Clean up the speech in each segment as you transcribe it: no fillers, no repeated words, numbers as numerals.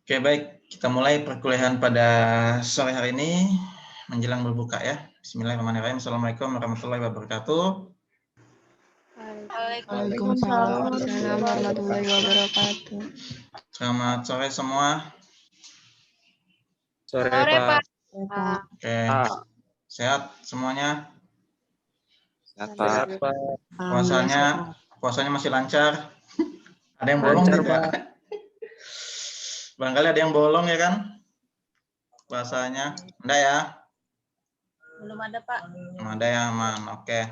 Oke, baik. Kita mulai perkuliahan pada sore hari ini menjelang berbuka ya. Bismillahirrahmanirrahim. Assalamualaikum warahmatullahi wabarakatuh. Waalaikumsalam warahmatullahi wabarakatuh. Selamat sore semua. Sore, Pak. Oke. Sehat semuanya? Sehat, Pak. Puasanya masih lancar. Ada yang bolong Lancar, tidak? Pak. Barangkali ada yang bolong ya kan? Puasanya. Enggak ya? Belum ada, Pak. Belum ada yang aman. Oke.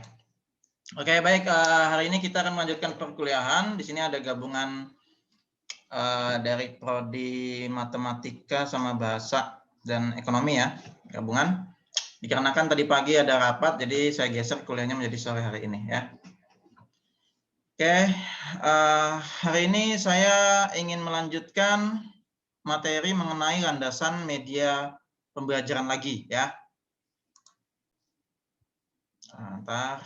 Oke, baik. Hari ini kita akan melanjutkan perkuliahan. Di sini ada gabungan dari prodi matematika sama bahasa dan ekonomi ya, gabungan. Dikarenakan tadi pagi ada rapat, jadi saya geser kuliahnya menjadi sore hari ini ya. Oke, hari ini saya ingin melanjutkan materi mengenai landasan media pembelajaran lagi ya. Sebentar.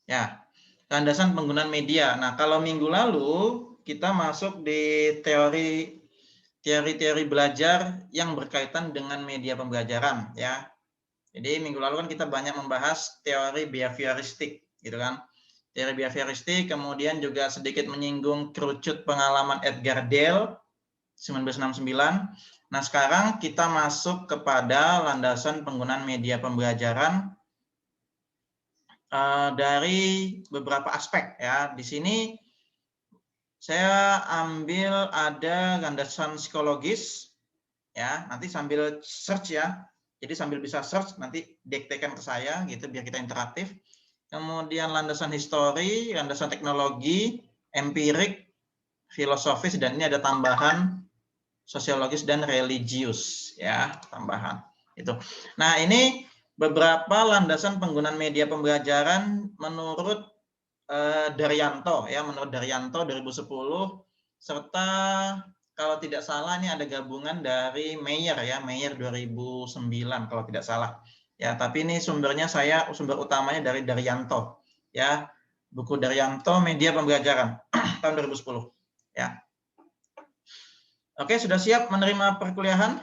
Ya, landasan penggunaan media. Nah, kalau minggu lalu kita masuk di teori-teori belajar yang berkaitan dengan media pembelajaran ya. Jadi minggu lalu kan kita banyak membahas teori behavioristik gitu kan. Teori behavioristik, kemudian juga sedikit menyinggung kerucut pengalaman Edgar Dale 1969. Nah, sekarang kita masuk kepada landasan penggunaan media pembelajaran dari beberapa aspek ya. Di sini saya ambil ada landasan psikologis ya, nanti sambil search ya. Jadi sambil bisa search nanti diktekan ke saya gitu biar kita interaktif. Kemudian landasan histori, landasan teknologi, empirik, filosofis, dan ini ada tambahan sosiologis dan religius ya, tambahan itu. Nah, ini beberapa landasan penggunaan media pembelajaran menurut Daryanto ya, menurut Daryanto 2010, serta kalau tidak salah ini ada gabungan dari Meyer ya, Meyer 2009 kalau tidak salah. Ya, tapi ini sumber utamanya dari Daryanto ya. Buku Daryanto Media Pembelajaran tahun 2010 ya. Oke, sudah siap menerima perkuliahan?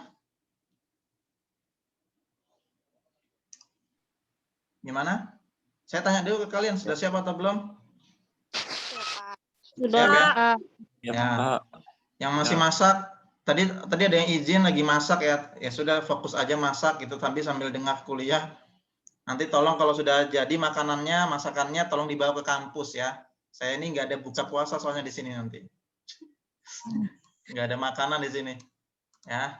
Gimana? Saya tanya dulu ke kalian, sudah siap atau belum? Sudah, Siap, Ya, ya. Pak. Yang masih masak, tadi ada yang izin lagi masak ya. Ya sudah, fokus aja masak gitu sambil dengar kuliah. Nanti tolong kalau sudah jadi makanannya, masakannya tolong dibawa ke kampus ya. Saya ini nggak ada buka puasa soalnya di sini nanti. Nggak ada makanan di sini. Ya.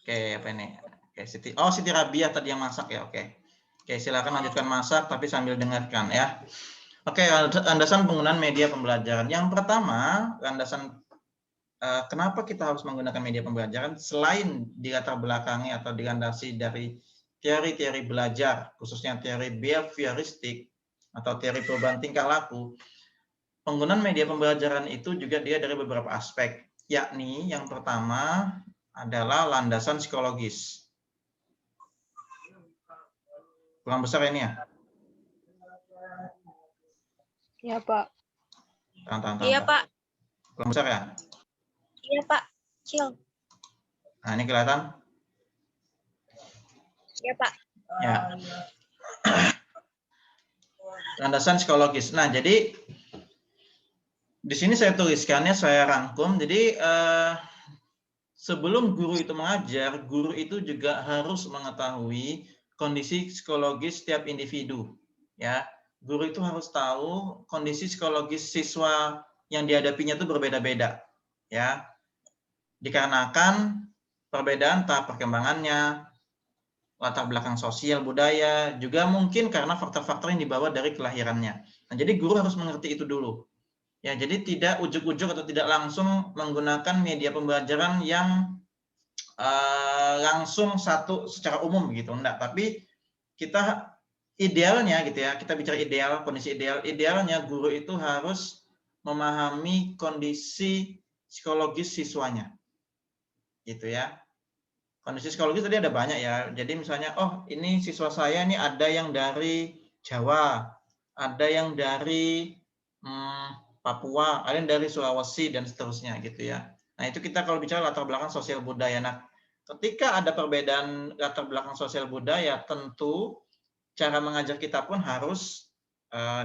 Oke, apa ini? Oke, Siti Rabiah tadi yang masak ya. Oke. Oke, silakan lanjutkan masak tapi sambil dengarkan ya. Oke, landasan penggunaan media pembelajaran. Yang pertama, landasan kenapa kita harus menggunakan media pembelajaran selain dilatar belakangi atau dilandasi dari teori-teori belajar, khususnya teori behavioristik atau teori perubahan tingkah laku. Penggunaan media pembelajaran itu juga dia dari beberapa aspek, yakni yang pertama adalah landasan psikologis. Kurang besar ini ya? Iya, Pak. Tahan. Iya, Pak. Kurang besar ya? Iya, Pak. Cil. Nah, ini kelihatan? Iya, Pak. Ya. Landasan psikologis. Nah, jadi di sini saya tuliskannya, saya rangkum. Jadi sebelum guru itu mengajar, guru itu juga harus mengetahui kondisi psikologis setiap individu. Ya, guru itu harus tahu kondisi psikologis siswa yang dihadapinya itu berbeda-beda. Ya, dikarenakan perbedaan tahap perkembangannya, latar belakang sosial, budaya, juga mungkin karena faktor-faktor yang dibawa dari kelahirannya. Nah, jadi guru harus mengerti itu dulu. Ya, jadi tidak ujuk-ujuk atau tidak langsung menggunakan media pembelajaran yang langsung satu secara umum gitu, enggak. Tapi kita idealnya gitu ya, kita bicara ideal, kondisi idealnya guru itu harus memahami kondisi psikologis siswanya. Gitu ya. Kondisi psikologis tadi ada banyak ya. Jadi misalnya, oh ini siswa saya ini ada yang dari Jawa, ada yang dari Papua, ada yang dari Sulawesi dan seterusnya gitu ya. Nah, itu kita kalau bicara latar belakang sosial budaya. Nah, ketika ada perbedaan latar belakang sosial budaya, tentu cara mengajar kita pun harus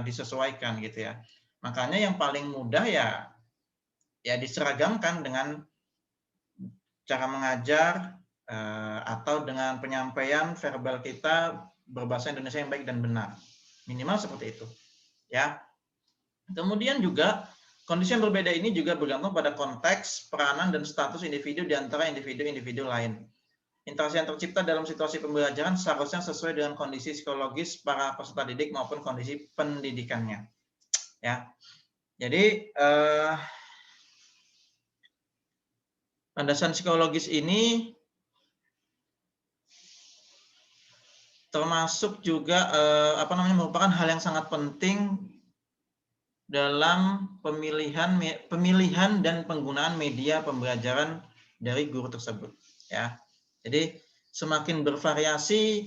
disesuaikan gitu ya. Makanya yang paling mudah ya diseragamkan dengan cara mengajar atau dengan penyampaian verbal kita berbahasa Indonesia yang baik dan benar. Minimal seperti itu. Ya. Kemudian juga kondisi yang berbeda ini juga bergantung pada konteks, peranan, dan status individu di antara individu-individu lain. Interaksi yang tercipta dalam situasi pembelajaran seharusnya sesuai dengan kondisi psikologis para peserta didik maupun kondisi pendidikannya. Ya, jadi landasan psikologis ini termasuk juga merupakan hal yang sangat penting dalam pemilihan dan penggunaan media pembelajaran dari guru tersebut. Ya, jadi semakin bervariasi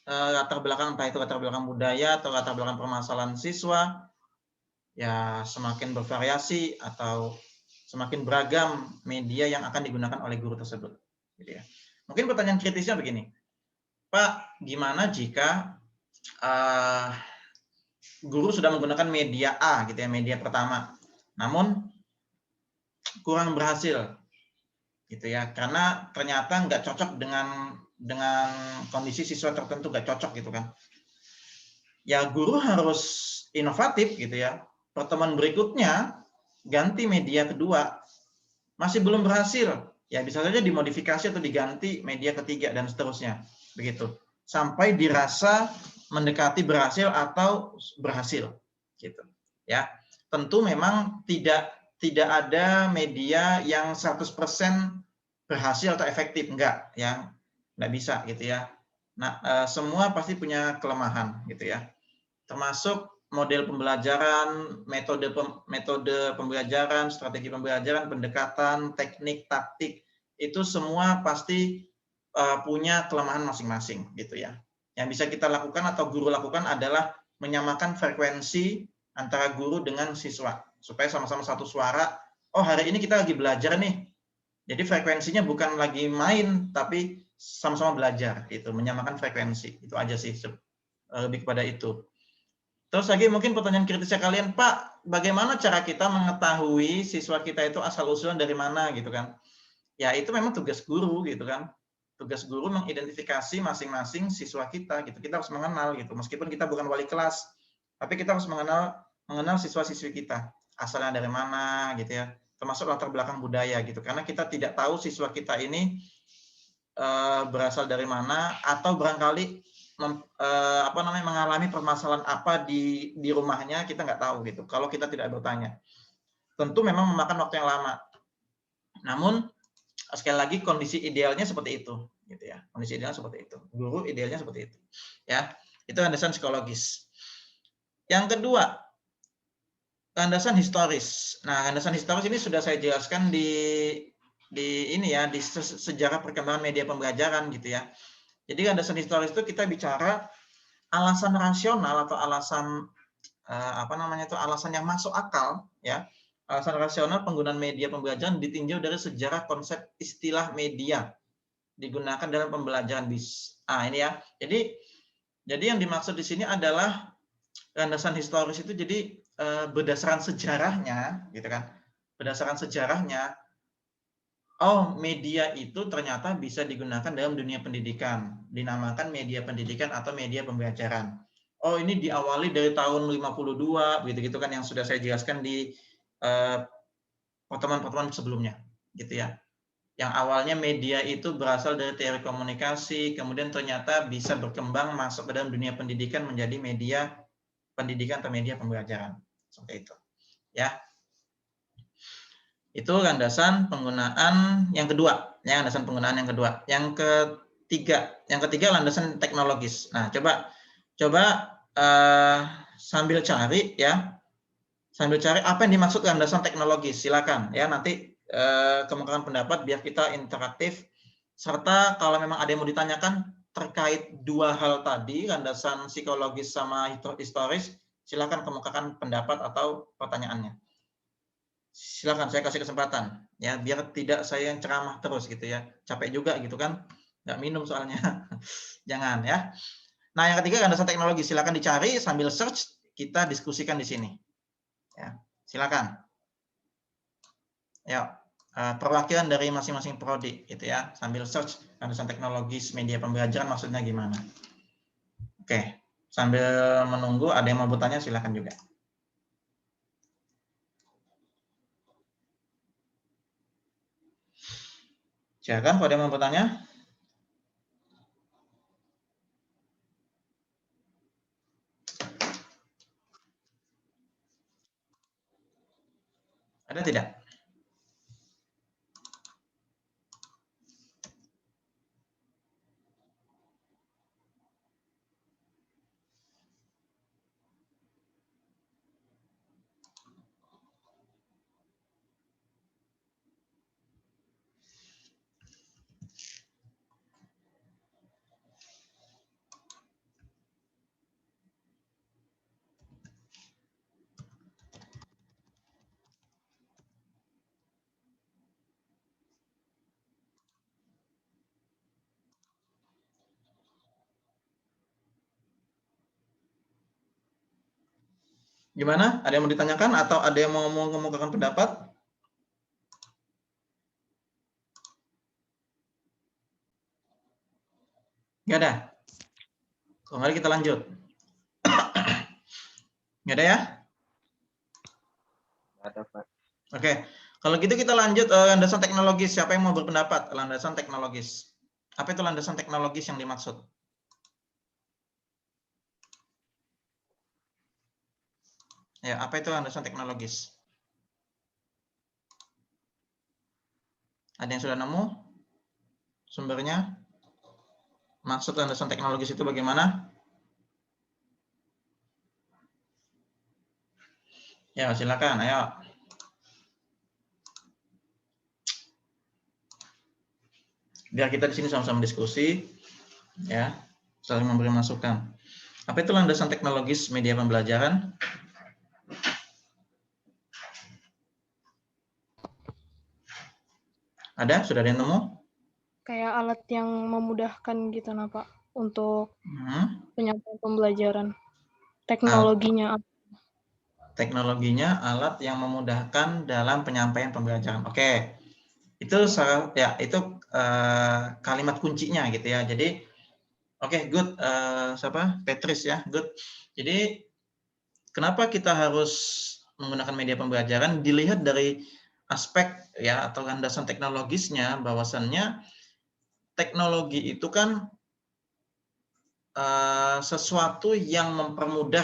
latar belakang, entah itu latar belakang budaya atau latar belakang permasalahan siswa, ya semakin bervariasi atau semakin beragam media yang akan digunakan oleh guru tersebut. Gitu ya. Mungkin pertanyaan kritisnya begini, Pak, gimana jika guru sudah menggunakan media A, gitu ya, media pertama, namun kurang berhasil, gitu ya, karena ternyata nggak cocok dengan kondisi siswa tertentu, nggak cocok gitu kan. Ya guru harus inovatif gitu ya. Pertemuan berikutnya ganti media kedua, masih belum berhasil, ya bisa saja dimodifikasi atau diganti media ketiga dan seterusnya, begitu. Sampai dirasa mendekati berhasil atau berhasil, gitu. Ya, tentu memang tidak ada media yang 100% berhasil atau efektif, enggak, ya, enggak bisa, gitu ya. Nah, semua pasti punya kelemahan, gitu ya. Termasuk model pembelajaran, metode pembelajaran, strategi pembelajaran, pendekatan, teknik, taktik, itu semua pasti punya kelemahan masing-masing, gitu ya. Yang bisa kita lakukan atau guru lakukan adalah menyamakan frekuensi antara guru dengan siswa supaya sama-sama satu suara. Oh, hari ini kita lagi belajar nih. Jadi frekuensinya bukan lagi main, tapi sama-sama belajar, gitu. Menyamakan frekuensi, itu aja sih, lebih kepada itu. Terus lagi mungkin pertanyaan kritisnya kalian, Pak, bagaimana cara kita mengetahui siswa kita itu asal-usulan dari mana, gitu kan? Ya itu memang tugas guru, gitu kan. Tugas guru mengidentifikasi masing-masing siswa kita, gitu. Kita harus mengenal, gitu. Meskipun kita bukan wali kelas, tapi kita harus mengenal siswa-siswi kita, asalnya dari mana, gitu ya. Termasuk latar belakang budaya, gitu. Karena kita tidak tahu siswa kita ini berasal dari mana, atau barangkali mengalami permasalahan apa di rumahnya, kita nggak tahu, gitu. Kalau kita tidak bertanya, tentu memang memakan waktu yang lama. Namun sekali lagi kondisi idealnya seperti itu, gitu ya. Kondisi idealnya seperti itu. Guru idealnya seperti itu. Ya, itu landasan psikologis. Yang kedua, landasan historis. Nah, landasan historis ini sudah saya jelaskan di ini ya, di sejarah perkembangan media pembelajaran, gitu ya. Jadi landasan historis itu kita bicara alasan rasional atau alasan alasan yang masuk akal, ya. Alasan rasional penggunaan media pembelajaran ditinjau dari sejarah konsep istilah media digunakan dalam pembelajaran ini ya. Jadi yang dimaksud di sini adalah landasan historis itu jadi berdasarkan sejarahnya, gitu kan. Berdasarkan sejarahnya, oh media itu ternyata bisa digunakan dalam dunia pendidikan, dinamakan media pendidikan atau media pembelajaran. Oh ini diawali dari tahun 52, begitu kan yang sudah saya jelaskan di pertemuan-pertemuan sebelumnya, gitu ya. Yang awalnya media itu berasal dari teori komunikasi, kemudian ternyata bisa berkembang masuk ke dalam dunia pendidikan menjadi media pendidikan atau media pembelajaran, seperti itu. Ya, itu landasan penggunaan yang kedua. Ya, landasan penggunaan yang kedua. Yang ketiga landasan teknologis. Nah, coba sambil cari ya. Sambil cari apa yang dimaksud landasan teknologis, silakan ya, nanti kemukakan pendapat biar kita interaktif, serta kalau memang ada yang mau ditanyakan terkait dua hal tadi, landasan psikologis sama historis, silakan kemukakan pendapat atau pertanyaannya. silakan saya kasih kesempatan ya, biar tidak saya yang ceramah terus gitu ya, capek juga gitu kan, nggak minum soalnya. Jangan ya. Nah, yang ketiga landasan teknologi, silakan dicari sambil search, kita diskusikan di sini. Ya, silakan. Ya, perwakilan dari masing-masing prodi gitu ya, sambil search landasan teknologis media pembelajaran maksudnya gimana. Oke, sambil menunggu ada yang mau bertanya silakan juga. Silakan kalau ada yang mau bertanya. Ada tidak? Gimana? Ada yang mau ditanyakan atau ada yang mau mengemukakan pendapat? Nggak ada? Kalau nggak ada kita lanjut. Nggak ada ya? Ada, Pak. Oke. Kalau gitu kita lanjut landasan teknologis. Siapa yang mau berpendapat? Landasan teknologis. Apa itu landasan teknologis yang dimaksud? Ya, apa itu landasan teknologis? Ada yang sudah nemu sumbernya? Maksud landasan teknologis itu bagaimana? Ya, silakan. Ayo. Biar kita di sini sama-sama diskusi, ya, saling memberi masukan. Apa itu landasan teknologis media pembelajaran? Ada? Sudah ada yang nemu? Kayak alat yang memudahkan gitu nah Pak untuk Hmm. penyampaian pembelajaran. Teknologinya Teknologinya alat yang memudahkan dalam penyampaian pembelajaran. Oke, itu ya itu kalimat kuncinya gitu ya. Jadi, oke, good, siapa? Petris ya, good. Jadi, kenapa kita harus menggunakan media pembelajaran? Dilihat dari aspek ya atau landasan teknologisnya, bahwasannya teknologi itu kan sesuatu yang mempermudah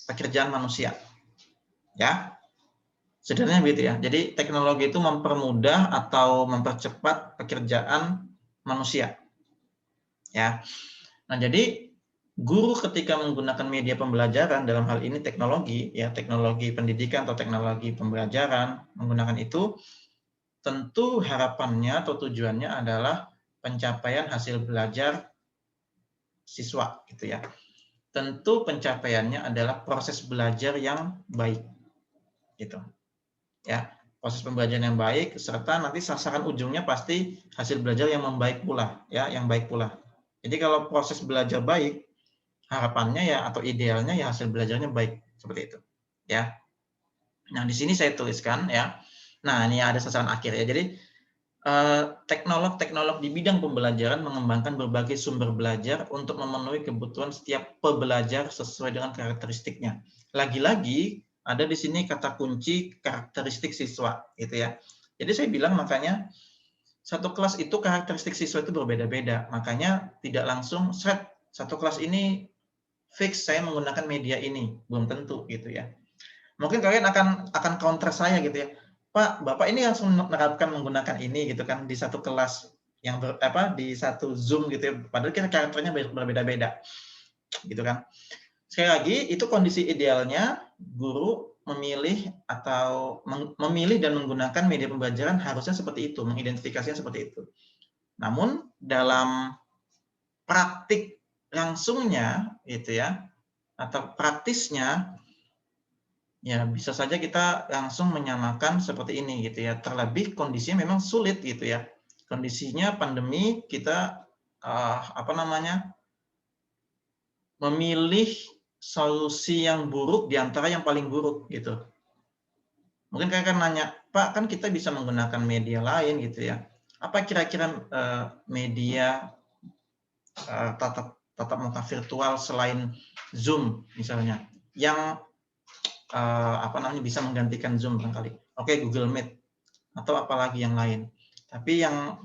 pekerjaan manusia, ya. Sederhananya begitu ya. Jadi teknologi itu mempermudah atau mempercepat pekerjaan manusia. Ya. Nah, jadi guru ketika menggunakan media pembelajaran dalam hal ini teknologi, ya teknologi pendidikan atau teknologi pembelajaran menggunakan itu, tentu harapannya atau tujuannya adalah pencapaian hasil belajar siswa, gitu ya. Tentu pencapaiannya adalah proses belajar yang baik, gitu. Ya, proses pembelajaran yang baik serta nanti sasaran ujungnya pasti hasil belajar yang membaik pula, ya, yang baik pula. Jadi kalau proses belajar baik, harapannya ya atau idealnya ya hasil belajarnya baik, seperti itu, ya. Nah, di sini saya tuliskan ya. Nah, ini ada sasaran akhir ya. Jadi teknolog-teknolog di bidang pembelajaran mengembangkan berbagai sumber belajar untuk memenuhi kebutuhan setiap pembelajar sesuai dengan karakteristiknya. Lagi-lagi ada di sini kata kunci karakteristik siswa, gitu ya. Jadi saya bilang makanya satu kelas itu karakteristik siswa itu berbeda-beda. Makanya tidak langsung satu kelas ini fix saya menggunakan media ini, belum tentu gitu ya. Mungkin kalian akan counter saya gitu ya. Pak, Bapak ini langsung menerapkan menggunakan ini gitu kan di satu kelas yang di satu Zoom gitu ya. Padahal kita karakternya berbeda-beda. Gitu kan. Sekali lagi itu kondisi idealnya guru memilih atau memilih dan menggunakan media pembelajaran harusnya seperti itu, mengidentifikasinya seperti itu. Namun dalam praktik langsungnya gitu ya atau praktisnya Ya, bisa saja kita langsung menyamakan seperti ini gitu ya. Terlebih kondisinya memang sulit gitu ya. Kondisinya pandemi, kita memilih solusi yang buruk di antara yang paling buruk gitu. Mungkin kalian akan nanya, Pak, kan kita bisa menggunakan media lain gitu ya. Apa kira-kira media tatap muka virtual selain Zoom misalnya, yang bisa menggantikan Zoom barangkali? Oke, Google Meet atau apalagi yang lain. Tapi yang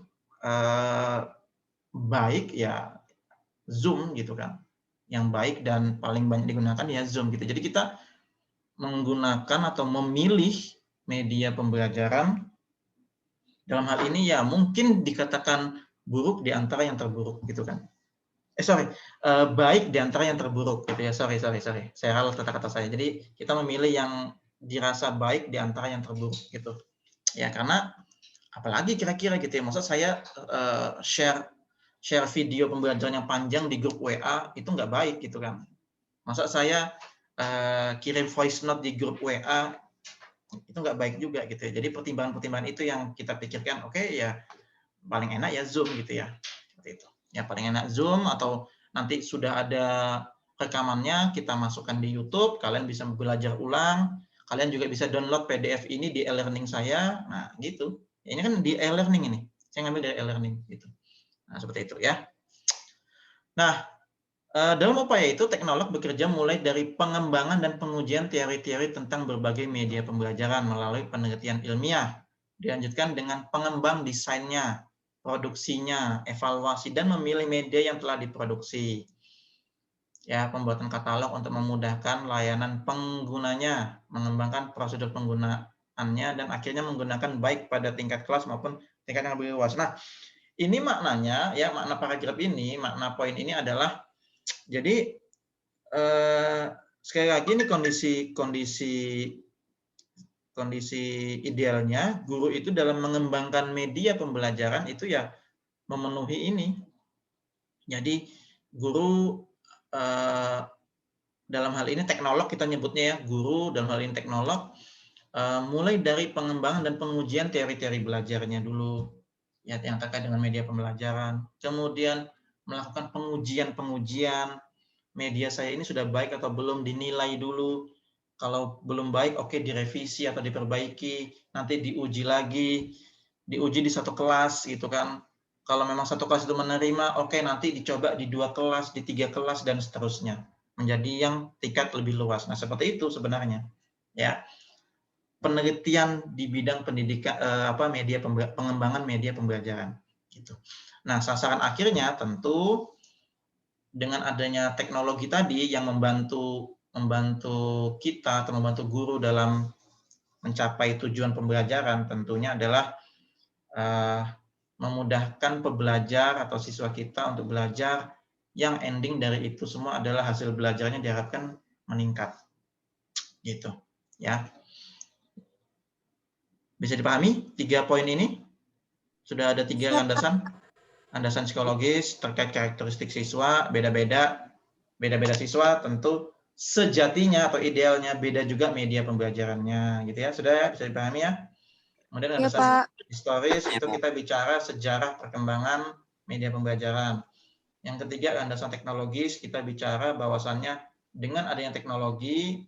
baik ya Zoom gitu kan. Yang baik dan paling banyak digunakan ya Zoom gitu. Jadi kita menggunakan atau memilih media pembelajaran dalam hal ini ya mungkin dikatakan buruk di antara yang terburuk gitu kan. Baik di antara yang terburuk gitu ya. Sorry. Saya ralat kata-kata saya. Jadi kita memilih yang dirasa baik di antara yang terburuk gitu. Ya karena apalagi kira-kira gitu ya. Maksud saya share video pembelajaran yang panjang di grup WA itu nggak baik gitu kan. Masa saya kirim voice note di grup WA itu nggak baik juga gitu ya. Jadi pertimbangan-pertimbangan itu yang kita pikirkan. Oke, ya paling enak ya Zoom gitu ya. Seperti itu. Ya paling enak Zoom atau nanti sudah ada rekamannya kita masukkan di YouTube, kalian bisa belajar ulang, kalian juga bisa download PDF ini di e-learning saya. Nah, gitu. Ini kan di e-learning ini. Saya ngambil dari e-learning gitu. Nah, seperti itu ya. Nah, dalam upaya itu, teknolog bekerja mulai dari pengembangan dan pengujian teori-teori tentang berbagai media pembelajaran melalui penelitian ilmiah, dilanjutkan dengan pengembang desainnya, produksinya, evaluasi, dan memilih media yang telah diproduksi. Ya, pembuatan katalog untuk memudahkan layanan penggunanya, mengembangkan prosedur penggunaannya, dan akhirnya menggunakan baik pada tingkat kelas maupun tingkat yang lebih luas. Nah, ini maknanya, ya makna paragraf ini, makna poin ini adalah, jadi sekali lagi ini kondisi idealnya guru itu dalam mengembangkan media pembelajaran itu ya memenuhi ini. Jadi guru dalam hal ini teknolog kita nyebutnya ya, guru dalam hal ini teknolog mulai dari pengembangan dan pengujian teori-teori belajarnya dulu ya yang terkait dengan media pembelajaran. Kemudian melakukan pengujian media saya ini sudah baik atau belum, dinilai dulu. Kalau belum baik, oke, direvisi atau diperbaiki, nanti diuji lagi, diuji di satu kelas gitu kan. Kalau memang satu kelas itu menerima, oke, nanti dicoba di 2 kelas, di 3 kelas dan seterusnya, menjadi yang tingkat lebih luas. Nah, seperti itu sebenarnya. Ya. Penelitian di bidang pendidikan pengembangan media pembelajaran gitu. Nah, sasaran akhirnya tentu dengan adanya teknologi tadi yang membantu kita atau membantu guru dalam mencapai tujuan pembelajaran tentunya adalah memudahkan pembelajar atau siswa kita untuk belajar yang ending dari itu semua adalah hasil belajarnya diharapkan meningkat. Gitu, ya. Bisa dipahami 3 poin ini? Sudah ada 3 landasan. Landasan psikologis terkait karakteristik siswa, beda-beda siswa tentu sejatinya atau idealnya beda juga media pembelajarannya gitu ya. Sudah ya, bisa dipahami ya. Kemudian landasan historis itu kita bicara sejarah perkembangan media pembelajaran. Yang ketiga landasan teknologis, kita bicara bahwasannya dengan adanya teknologi,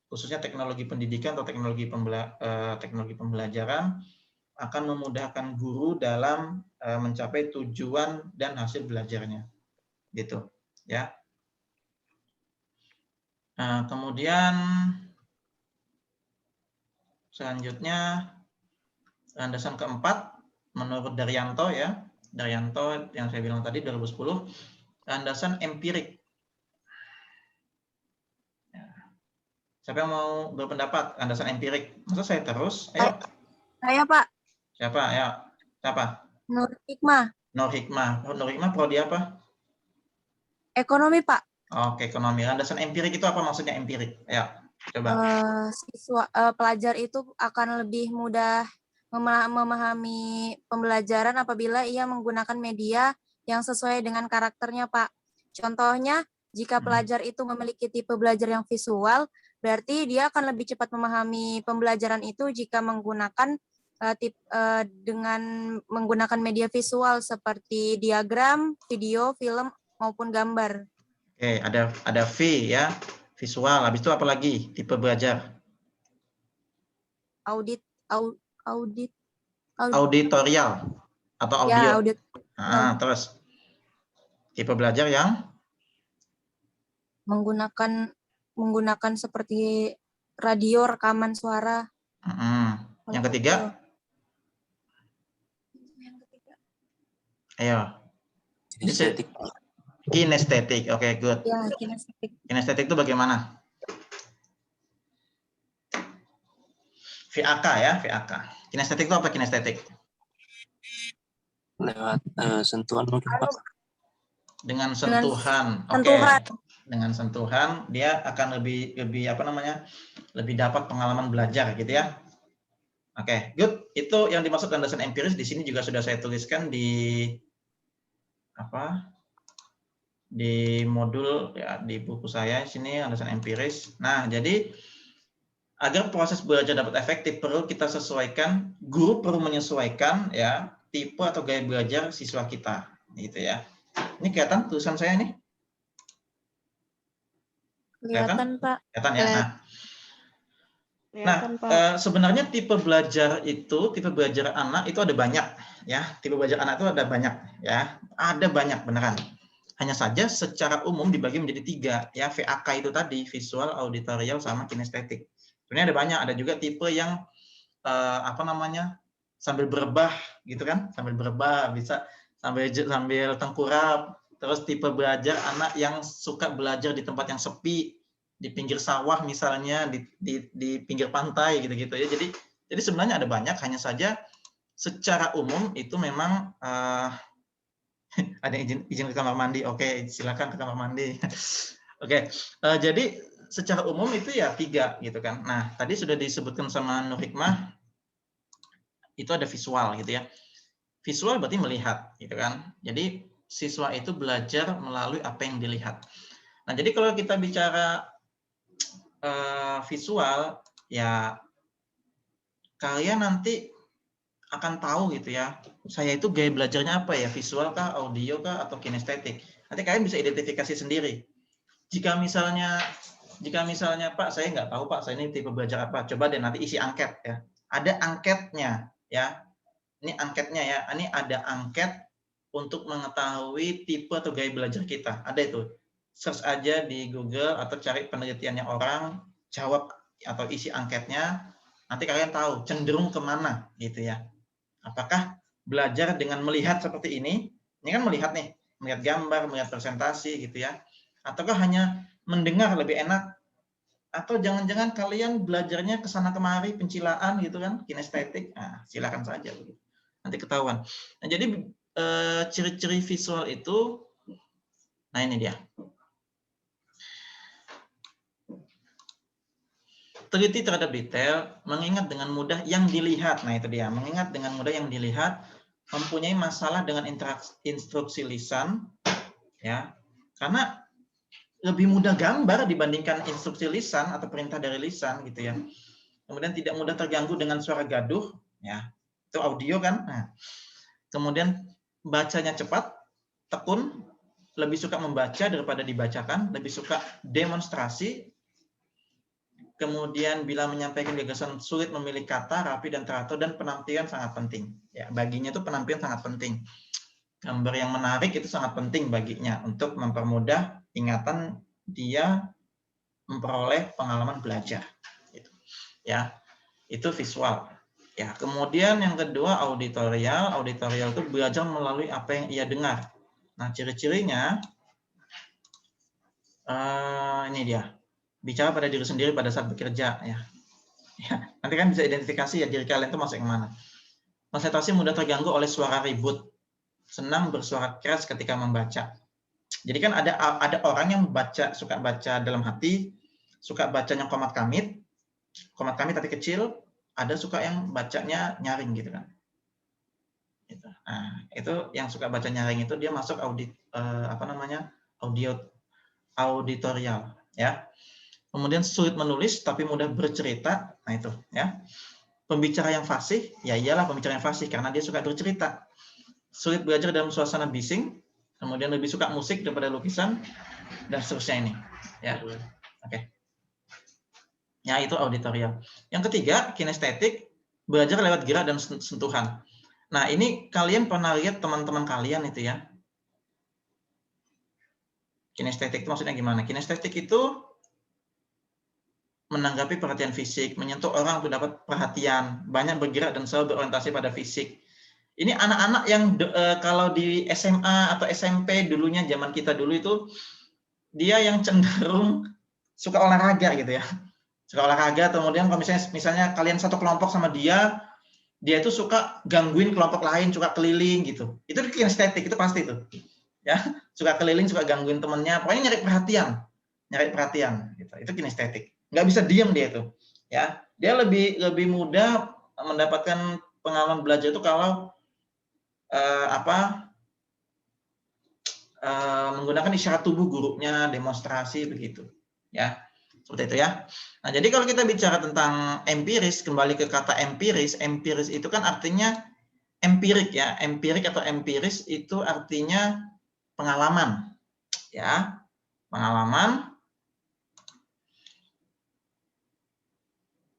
khususnya teknologi pendidikan atau teknologi pembelajaran akan memudahkan guru dalam mencapai tujuan dan hasil belajarnya, gitu, ya. Nah, kemudian selanjutnya landasan keempat menurut Daryanto ya, Daryanto yang saya bilang tadi 2010, landasan empirik. Siapa yang mau berpendapat landasan empirik? Masa saya terus? Ayo. Saya, Pak. Siapa? Ayo. Siapa? Nur Hikmah. Nur Hikmah. Nur Hikmah prodi apa? Ekonomi, Pak. Oke, ekonomi. Landasan empirik itu apa maksudnya empirik? Ayo, coba. Pelajar itu akan lebih mudah memahami pembelajaran apabila ia menggunakan media yang sesuai dengan karakternya, Pak. Contohnya, jika pelajar itu memiliki tipe belajar yang visual, Berarti dia akan lebih cepat memahami pembelajaran itu jika menggunakan dengan menggunakan media visual seperti diagram, video, film maupun gambar. Oke, ada V ya, visual. Habis itu apa lagi tipe belajar? Auditorial atau audio. Ya, audit. Terus tipe belajar yang menggunakan seperti radio, rekaman suara. Yang ketiga? Ayo. Kinestetik. Oke, good. Ya, kinestetik. Kinestetik itu bagaimana? VAK ya, VAK. Kinestetik itu apa kinestetik? Lewat sentuhan mungkin, Pak. Dengan sentuhan. Oke. Dengan sentuhan dia akan lebih apa namanya? Lebih dapat pengalaman belajar gitu ya. Oke, good. Itu yang dimaksud landasan empiris. Di sini juga sudah saya tuliskan di di modul ya, di buku saya sini landasan empiris. Nah, jadi agar proses belajar dapat efektif perlu kita sesuaikan, guru perlu menyesuaikan ya tipe atau gaya belajar siswa kita, gitu ya. Ini kelihatan tulisan saya nih? Kelihatan, Pak. Kelihatan ya. Nah, sebenarnya tipe belajar anak itu ada banyak ya. Tipe belajar anak itu ada banyak ya. Ada banyak beneran. Hanya saja secara umum dibagi menjadi 3 ya. VAK itu tadi, visual, auditorial, sama kinestetik. Sebenarnya ada banyak. Ada juga tipe yang sambil berebah gitu kan, sambil berebah, bisa sambil tengkurap. Terus tipe belajar anak yang suka belajar di tempat yang sepi, di pinggir sawah misalnya, di pinggir pantai gitu-gitu ya. Jadi sebenarnya ada banyak, hanya saja secara umum itu memang ada izin ke kamar mandi. Oke, silakan ke kamar mandi. Oke, jadi secara umum itu ya 3 gitu kan. Nah, tadi sudah disebutkan sama Nur Hikmah, itu ada visual gitu ya. Visual berarti melihat gitu kan. Jadi siswa itu belajar melalui apa yang dilihat. Nah, jadi kalau kita bicara visual, ya kalian nanti akan tahu gitu ya, saya itu gaya belajarnya apa ya, visual kah, audio kah, atau kinestetik. Nanti kalian bisa identifikasi sendiri. Jika misalnya Pak, saya nggak tahu Pak, saya ini tipe belajar apa, coba deh nanti isi angket ya. Ada angketnya ya. Ini angketnya ya. Ini ada angket untuk mengetahui tipe atau gaya belajar kita. Ada itu. Search aja di Google atau cari penelitiannya orang, jawab atau isi angketnya. Nanti kalian tahu cenderung kemana gitu ya. Apakah belajar dengan melihat seperti ini kan melihat nih, melihat gambar, melihat presentasi gitu ya. Ataukah hanya mendengar lebih enak, atau jangan-jangan kalian belajarnya ke sana kemari, pencilaan gitu kan, kinestetik. Nah, silakan saja begitu. Nanti ketahuan. Nah, jadi ciri-ciri visual itu, nah ini dia. Teliti terhadap detail, mengingat dengan mudah yang dilihat. Nah, itu dia, mengingat dengan mudah yang dilihat, mempunyai masalah dengan instruksi lisan ya. Karena lebih mudah gambar dibandingkan instruksi lisan atau perintah dari lisan gitu ya. Kemudian tidak mudah terganggu dengan suara gaduh ya. Itu audio kan. Nah, kemudian bacanya cepat, tekun, lebih suka membaca daripada dibacakan, lebih suka demonstrasi. Kemudian bila menyampaikan gagasan sulit memilih kata, rapi dan teratur, dan penampilan sangat penting. Ya, baginya itu penampilan sangat penting. Gambar yang menarik itu sangat penting baginya untuk mempermudah ingatan dia memperoleh pengalaman belajar. Gitu. Ya, itu visual. Ya, kemudian yang kedua auditorial. Auditorial itu belajar melalui apa yang ia dengar. Nah, ciri-cirinya ini dia. Bicara pada diri sendiri pada saat bekerja ya. Ya, nanti kan bisa identifikasi ya diri kalian itu masuk yang mana. Konsentrasi mudah terganggu oleh suara ribut. Senang bersuara keras ketika membaca. Jadi kan ada orang yang suka baca dalam hati, suka bacanya komat kamit tapi kecil, ada suka yang bacanya nyaring gitu kan. Nah, itu yang suka baca nyaring itu dia masuk auditorial ya. kemudian sulit menulis tapi mudah bercerita. Nah itu ya. Pembicara yang fasih, ya iyalah pembicara yang fasih karena dia suka bercerita. Sulit belajar dalam suasana bising, kemudian lebih suka musik daripada lukisan, dan seterusnya ini. Ya, oke. Ya itu auditorial. Yang ketiga, kinestetik, belajar lewat gerak dan sentuhan. Nah ini kalian pernah lihat teman-teman kalian itu ya. Kinestetik itu maksudnya gimana? Kinestetik itu menanggapi perhatian fisik, menyentuh orang untuk dapat perhatian, banyak bergerak dan selalu berorientasi pada fisik. Ini anak-anak yang kalau di SMA atau SMP dulunya, zaman kita dulu itu, dia yang cenderung suka olahraga gitu ya. Suka olahraga, kemudian kalau misalnya kalian satu kelompok sama dia itu suka gangguin kelompok lain, suka keliling gitu. Itu kinestetik, itu pasti itu. Ya, suka keliling, suka gangguin temennya, pokoknya nyari perhatian gitu. Itu kinestetik. Nggak bisa diem dia itu. Ya, dia lebih mudah mendapatkan pengalaman belajar itu kalau menggunakan isyarat tubuh gurunya, demonstrasi begitu. Ya, seperti itu ya. Nah, jadi kalau kita bicara tentang empiris, kembali ke kata empiris, empiris itu kan artinya empirik ya. Empirik atau empiris itu artinya pengalaman. Ya, pengalaman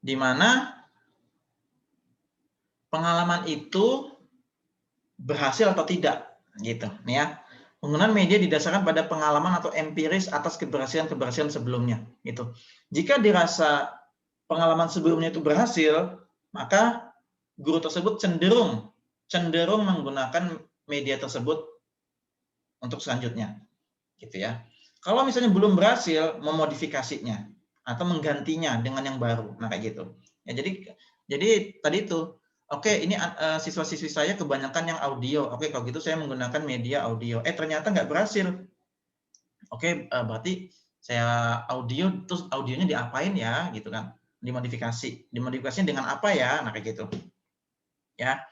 di mana pengalaman itu berhasil atau tidak gitu nih ya. Penggunaan media didasarkan pada pengalaman atau empiris atas keberhasilan-keberhasilan sebelumnya gitu. Jika dirasa pengalaman sebelumnya itu berhasil, maka guru tersebut cenderung menggunakan media tersebut untuk selanjutnya gitu ya. Kalau misalnya belum berhasil, memodifikasinya atau menggantinya dengan yang baru, nah kayak gitu. Ya jadi tadi itu, oke ini siswa-siswi saya kebanyakan yang audio. Oke kalau gitu saya menggunakan media audio. Ternyata nggak berhasil. Oke berarti saya audio, terus audionya diapain ya gitu kan? Dimodifikasinya dengan apa ya? Nah kayak gitu. Ya.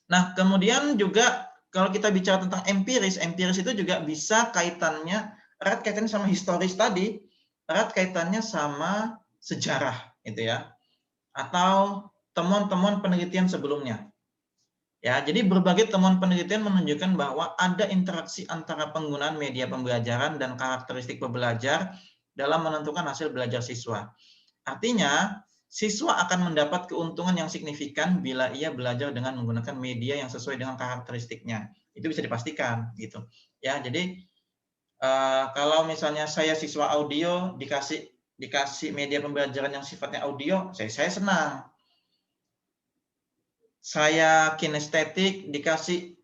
Nah kemudian juga kalau kita bicara tentang empiris itu juga bisa erat kaitannya sama historis tadi, erat kaitannya sama sejarah gitu ya, atau temuan-temuan penelitian sebelumnya. Ya, jadi berbagai temuan penelitian menunjukkan bahwa ada interaksi antara penggunaan media pembelajaran dan karakteristik pembelajar dalam menentukan hasil belajar siswa. Artinya, siswa akan mendapat keuntungan yang signifikan bila ia belajar dengan menggunakan media yang sesuai dengan karakteristiknya. Itu bisa dipastikan gitu. Ya, jadi kalau misalnya saya siswa audio dikasih media pembelajaran yang sifatnya audio, saya senang. Saya kinestetik dikasih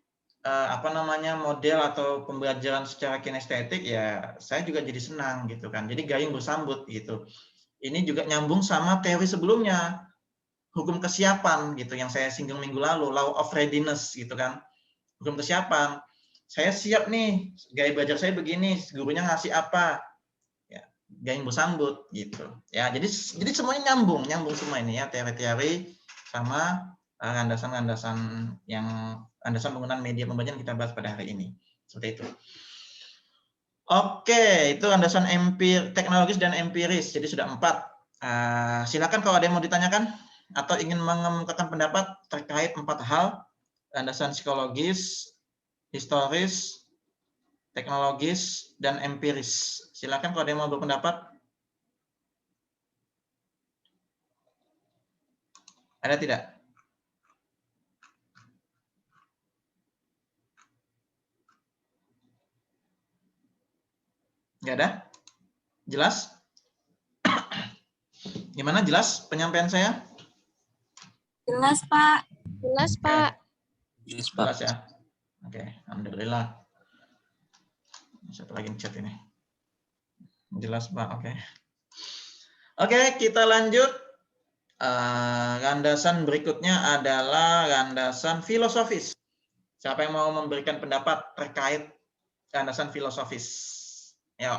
model atau pembelajaran secara kinestetik, ya saya juga jadi senang gitu kan. Jadi gayung bersambut gitu. Ini juga nyambung sama teori sebelumnya, hukum kesiapan gitu yang saya singgung minggu lalu, law of readiness gitu kan. Hukum kesiapan. Saya siap nih, gaya belajar saya begini, gurunya ngasih apa? Ya, gayung bersambut gitu. Ya, jadi semuanya nyambung semua ini ya, teori-teori sama landasan penggunaan media pembelajaran kita bahas pada hari ini. Seperti itu. Oke, itu landasan teknologis dan empiris. Jadi sudah 4. Silakan kalau ada yang mau ditanyakan atau ingin mengemukakan pendapat terkait 4 hal: landasan psikologis, historis, teknologis, dan empiris. Silakan kalau ada yang mau berpendapat. Ada tidak? Nggak ada? Jelas? Gimana, jelas penyampaian saya? Jelas, Pak. Jelas, Pak. Jelas, Pak. Jelas ya? Oke, alhamdulillah. Satu lagi chat ini. Jelas, Pak. Oke. Oke, kita lanjut. Landasan berikutnya adalah landasan filosofis. Siapa yang mau memberikan pendapat terkait landasan filosofis? Yuk,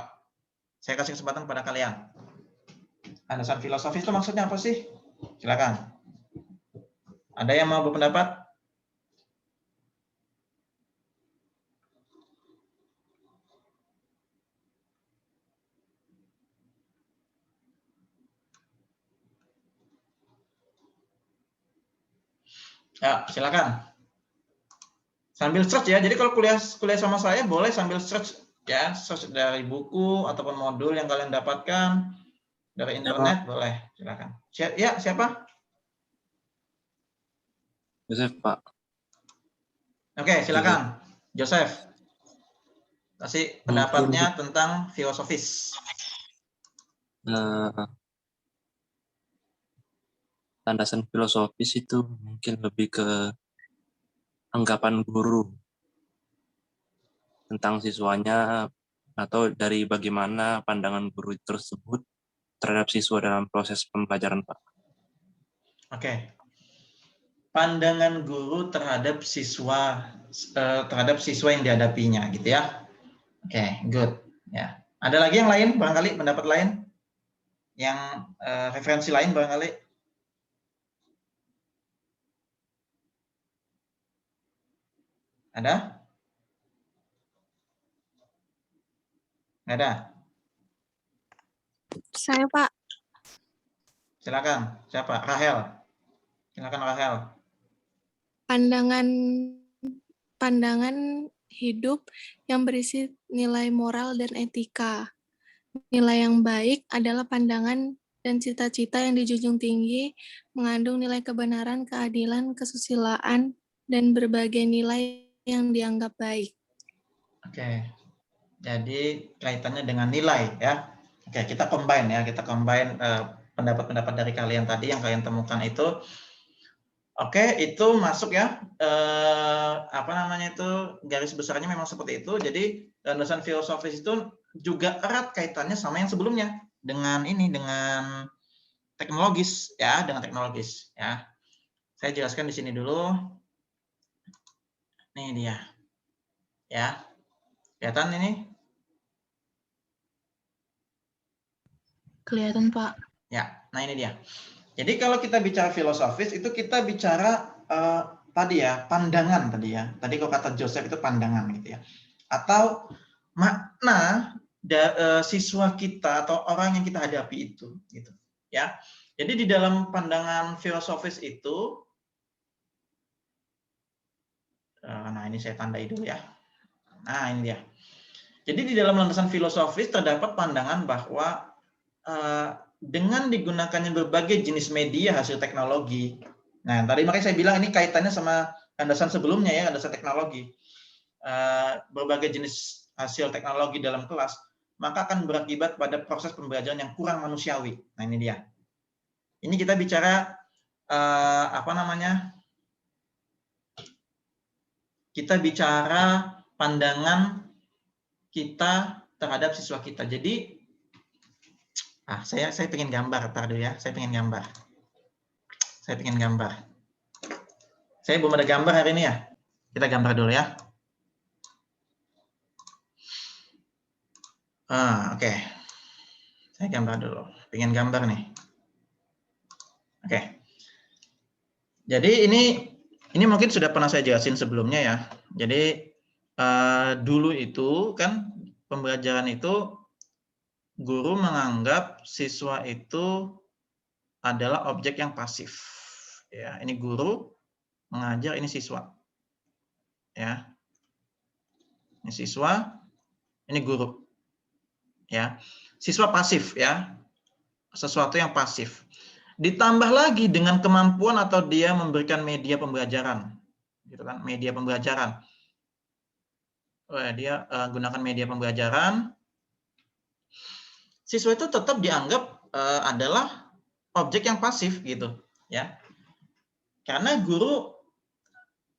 saya kasih kesempatan kepada kalian. Landasan filosofis itu maksudnya apa sih? Silakan. Ada yang mau berpendapat? Ya, silakan. Sambil search ya. Jadi kalau kuliah sama saya boleh sambil search ya, search dari buku ataupun modul yang kalian dapatkan dari internet boleh. Silakan. Ya, siapa? Joseph, Pak. Oke, silakan. Joseph. Kasih pendapatnya tentang filosofis. Landasan filosofis itu mungkin lebih ke anggapan guru tentang siswanya atau dari bagaimana pandangan guru tersebut terhadap siswa dalam proses pembelajaran, Pak. Oke. Pandangan guru terhadap siswa yang dihadapinya gitu ya. Oke, good. Ya. Ada lagi yang lain barangkali pendapat lain? Yang referensi lain barangkali? Ada? Nggak ada? Saya, Pak. Silakan. Siapa? Rahel. Silakan Rahel. Pandangan hidup yang berisi nilai moral dan etika. Nilai yang baik adalah pandangan dan cita-cita yang dijunjung tinggi, mengandung nilai kebenaran, keadilan, kesusilaan, dan berbagai nilai yang dianggap baik. Oke. Jadi kaitannya dengan nilai ya. Oke, kita combine ya. Kita combine pendapat-pendapat dari kalian tadi yang kalian temukan itu. Oke, itu masuk ya. Garis besarnya memang seperti itu. Jadi landasan filosofis itu juga erat kaitannya sama yang sebelumnya dengan teknologis ya, ya. Saya jelaskan di sini dulu. Nih dia. Ya. Kelihatan ini? Kelihatan, Pak. Ya, nah ini dia. Jadi kalau kita bicara filosofis itu kita bicara tadi ya, pandangan tadi ya. Tadi kalau kata Joseph itu pandangan gitu ya. Atau makna siswa kita atau orang yang kita hadapi itu gitu ya. Jadi di dalam pandangan filosofis itu nah ini saya tandai dulu ya. Nah, ini dia. Jadi di dalam landasan filosofis terdapat pandangan bahwa dengan digunakannya berbagai jenis media hasil teknologi. Nah, tadi makanya saya bilang ini kaitannya sama landasan sebelumnya ya, landasan teknologi. Berbagai jenis hasil teknologi dalam kelas, maka akan berakibat pada proses pembelajaran yang kurang manusiawi. Nah, ini dia. Ini kita bicara kita bicara pandangan kita terhadap siswa kita. Jadi saya pengen gambar, tar dulu ya. Saya pengen gambar. Saya belum ada gambar hari ini ya. Kita gambar dulu ya. Oke. Saya gambar dulu. Pengen gambar nih. Oke. Jadi ini mungkin sudah pernah saya jelasin sebelumnya ya. Jadi dulu itu kan pembelajaran itu guru menganggap siswa itu adalah objek yang pasif. Ya, ini guru mengajar, ini siswa. Ya. Ini siswa, ini guru. Ya. Siswa pasif ya. Sesuatu yang pasif. Ditambah lagi dengan kemampuan atau dia memberikan media pembelajaran. Gitu kan, media pembelajaran. Dia gunakan media pembelajaran. Siswa itu tetap dianggap adalah objek yang pasif gitu ya, karena guru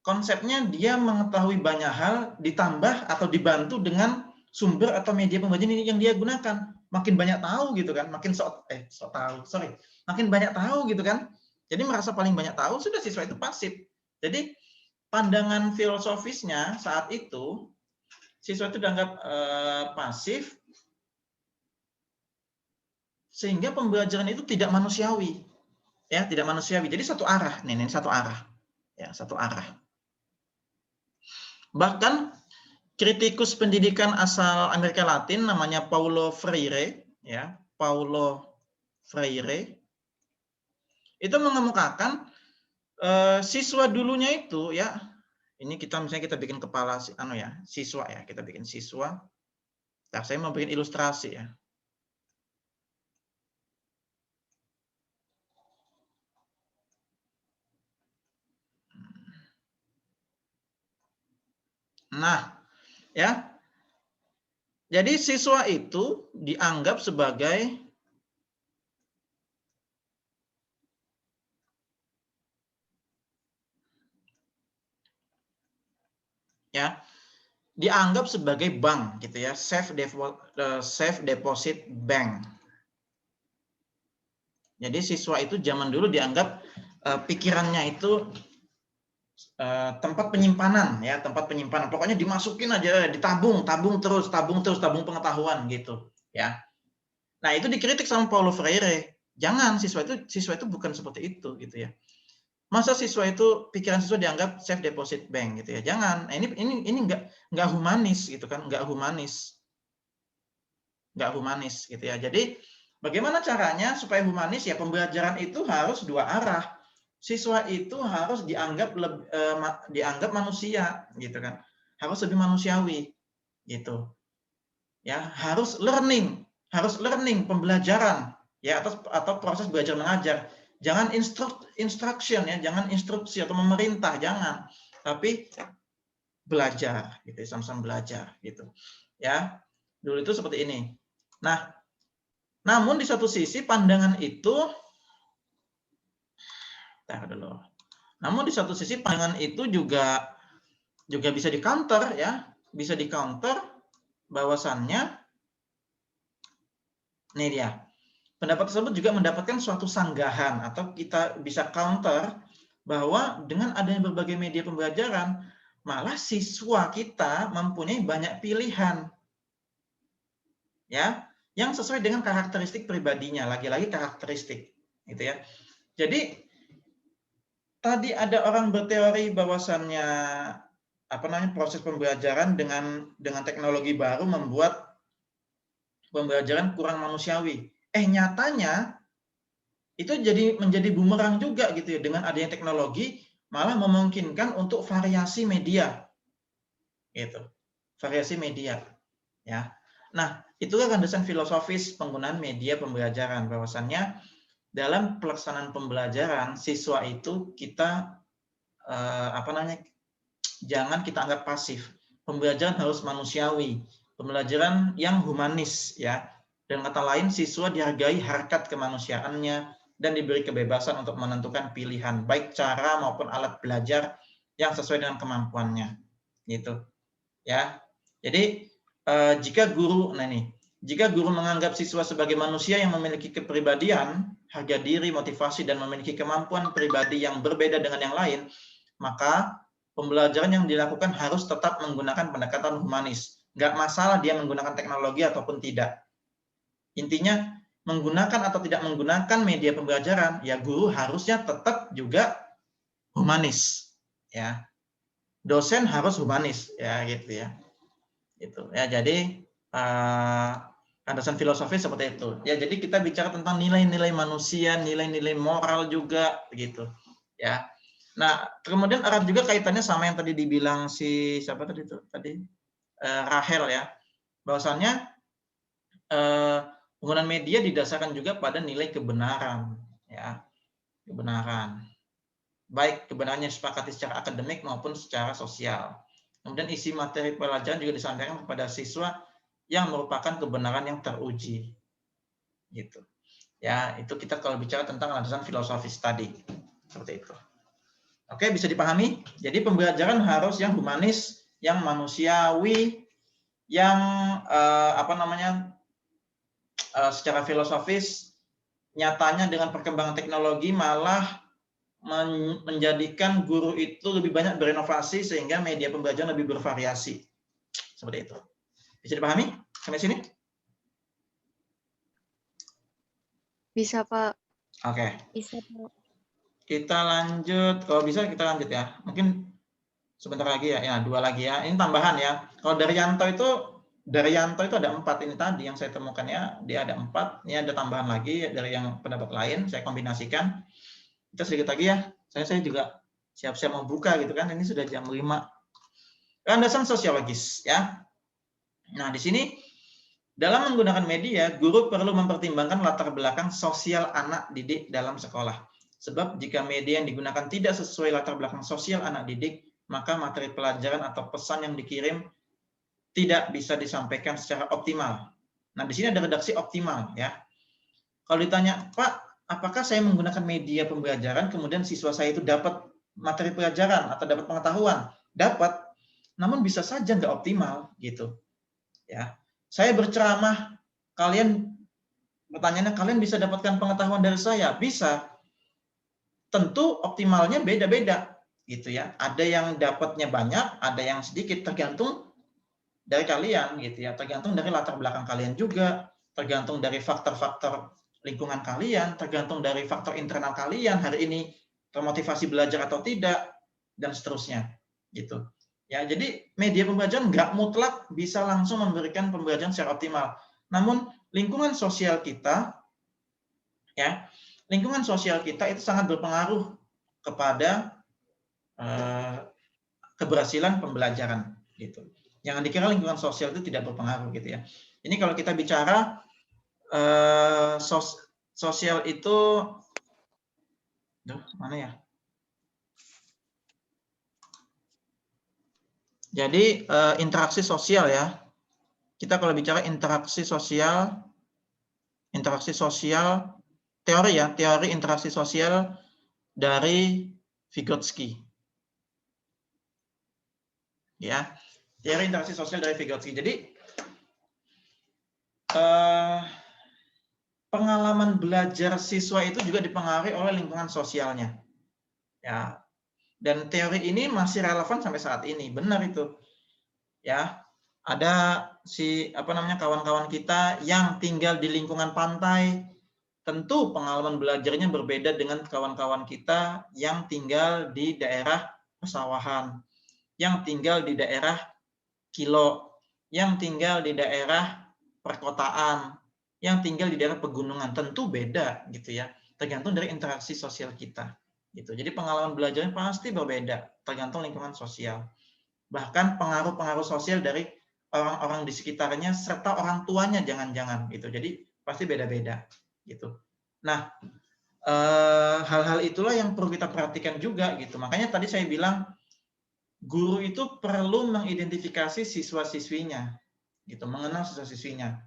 konsepnya dia mengetahui banyak hal ditambah atau dibantu dengan sumber atau media pembelajaran yang dia gunakan. Makin banyak tahu gitu kan, makin banyak tahu gitu kan, jadi merasa paling banyak tahu, sudah siswa itu pasif. Jadi pandangan filosofisnya saat itu siswa itu dianggap pasif, sehingga pembelajaran itu tidak manusiawi, ya, tidak manusiawi. Jadi satu arah, ini satu arah, ya, satu arah. Bahkan kritikus pendidikan asal Amerika Latin namanya Paulo Freire, ya, Paulo Freire, itu mengemukakan siswa dulunya itu ya, ini misalnya kita bikin kepala siswa ya, kita bikin siswa. Nah, saya mau bikin ilustrasi ya. Nah, ya. Jadi siswa itu dianggap sebagai dianggap sebagai bank gitu ya, safe deposit bank. Jadi siswa itu zaman dulu dianggap pikirannya itu tempat penyimpanan ya, tempat penyimpanan. Pokoknya dimasukin aja, tabung terus, tabung pengetahuan gitu ya. Nah, itu dikritik sama Paulo Freire. Jangan, siswa itu bukan seperti itu gitu ya. Masa pikiran siswa dianggap safe deposit bank gitu ya. Jangan. Nah, ini enggak humanis gitu kan, enggak humanis gitu ya. Jadi bagaimana caranya supaya humanis ya, pembelajaran itu harus dua arah. Siswa itu harus dianggap manusia gitu kan. Harus lebih manusiawi gitu. Ya, harus learning pembelajaran ya, atau proses belajar mengajar. Jangan instruction ya, jangan instruksi atau memerintah, jangan. Tapi belajar gitu, sama-sama belajar gitu. Ya. Dulu itu seperti ini. Nah, namun di satu sisi pandangan itu Namun di satu sisi pandangan itu juga bisa di-counter ya, bisa di-counter bahwasannya ini dia. Pendapat tersebut juga mendapatkan suatu sanggahan atau kita bisa counter bahwa dengan adanya berbagai media pembelajaran malah siswa kita mempunyai banyak pilihan. Ya, yang sesuai dengan karakteristik pribadinya, lagi-lagi karakteristik gitu ya. Jadi tadi ada orang berteori bahwasannya proses pembelajaran dengan teknologi baru membuat pembelajaran kurang manusiawi. Nyatanya itu menjadi bumerang juga gitu ya, dengan adanya teknologi malah memungkinkan untuk variasi media. Gitu. Variasi media ya. Nah, itulah landasan filosofis penggunaan media pembelajaran, bahwasannya dalam pelaksanaan pembelajaran siswa itu kita jangan kita anggap pasif. Pembelajaran harus manusiawi, pembelajaran yang humanis ya. Dan kata lain, siswa dihargai harkat kemanusiaannya dan diberi kebebasan untuk menentukan pilihan baik cara maupun alat belajar yang sesuai dengan kemampuannya. Gitu. Ya. Jadi jika guru menganggap siswa sebagai manusia yang memiliki kepribadian, harga diri, motivasi, dan memiliki kemampuan pribadi yang berbeda dengan yang lain, maka pembelajaran yang dilakukan harus tetap menggunakan pendekatan humanis. Nggak masalah dia menggunakan teknologi ataupun tidak. Intinya, menggunakan atau tidak menggunakan media pembelajaran, ya guru harusnya tetap juga humanis. Ya. Dosen harus humanis, ya gitu ya. Gitu. Ya, jadi landasan filosofi seperti itu. Ya, jadi kita bicara tentang nilai-nilai manusia, nilai-nilai moral juga begitu. Ya. Nah, kemudian erat juga kaitannya sama yang tadi dibilang siapa tadi itu? Rahel ya. Bahwasannya penggunaan media didasarkan juga pada nilai kebenaran, ya. Kebenaran. Baik kebenarannya disepakati secara akademik maupun secara sosial. Kemudian isi materi pelajaran juga disampaikan kepada siswa yang merupakan kebenaran yang teruji. Gitu. Ya, itu kita kalau bicara tentang landasan filosofis tadi. Seperti itu. Oke, bisa dipahami? Jadi pembelajaran harus yang humanis, yang manusiawi, yang secara filosofis nyatanya dengan perkembangan teknologi malah menjadikan guru itu lebih banyak berinovasi sehingga media pembelajaran lebih bervariasi. Seperti itu. Bisa dipahami sampai sini? Bisa, Pak. Oke. Bisa, Pak. Kita lanjut. Kalau bisa kita lanjut ya. Mungkin sebentar lagi ya. Ya, 2 lagi ya. Ini tambahan ya. Kalau dari Yanto itu ada 4 ini tadi yang saya temukan ya. Dia ada 4. Ini ada tambahan lagi dari yang pendapat lain. Saya kombinasikan. Kita sedikit lagi ya. Saya juga siap-siap mau buka gitu kan. Ini sudah jam 5. Landasan sosiologis ya. Nah, di sini dalam menggunakan media, guru perlu mempertimbangkan latar belakang sosial anak didik dalam sekolah. Sebab jika media yang digunakan tidak sesuai latar belakang sosial anak didik, maka materi pelajaran atau pesan yang dikirim tidak bisa disampaikan secara optimal. Nah, di sini ada redaksi optimal ya. Kalau ditanya, Pak, apakah saya menggunakan media pembelajaran, kemudian siswa saya itu dapat materi pelajaran atau dapat pengetahuan? Dapat, namun bisa saja nggak optimal gitu. Ya, saya berceramah, pertanyaannya kalian bisa dapatkan pengetahuan dari saya? Bisa. Tentu optimalnya beda-beda gitu ya. Ada yang dapatnya banyak, ada yang sedikit, tergantung dari kalian gitu ya. Tergantung dari latar belakang kalian juga, tergantung dari faktor-faktor lingkungan kalian, tergantung dari faktor internal kalian, hari ini termotivasi belajar atau tidak, dan seterusnya gitu. Ya, jadi media pembelajaran nggak mutlak bisa langsung memberikan pembelajaran secara optimal. Namun lingkungan sosial kita, ya, lingkungan sosial kita itu sangat berpengaruh kepada keberhasilan pembelajaran gitu. Jangan dikira lingkungan sosial itu tidak berpengaruh gitu ya. Ini kalau kita bicara sosial itu, mana ya? Jadi interaksi sosial ya. Kita kalau bicara interaksi sosial teori ya, teori interaksi sosial dari Vygotsky. Ya, teori interaksi sosial dari Vygotsky. Jadi pengalaman belajar siswa itu juga dipengaruhi oleh lingkungan sosialnya. Ya. Dan teori ini masih relevan sampai saat ini. Benar itu. Ya. Ada kawan-kawan kita yang tinggal di lingkungan pantai, tentu pengalaman belajarnya berbeda dengan kawan-kawan kita yang tinggal di daerah persawahan, yang tinggal di daerah kilo, yang tinggal di daerah perkotaan, yang tinggal di daerah pegunungan. Tentu beda gitu ya, tergantung dari interaksi sosial kita gitu. Jadi pengalaman belajarnya pasti berbeda tergantung lingkungan sosial, bahkan pengaruh-pengaruh sosial dari orang-orang di sekitarnya serta orang tuanya jangan-jangan gitu. Jadi pasti beda-beda gitu. Nah, hal-hal itulah yang perlu kita perhatikan juga gitu. Makanya tadi saya bilang guru itu perlu mengidentifikasi siswa-siswinya gitu, mengenal siswa-siswinya.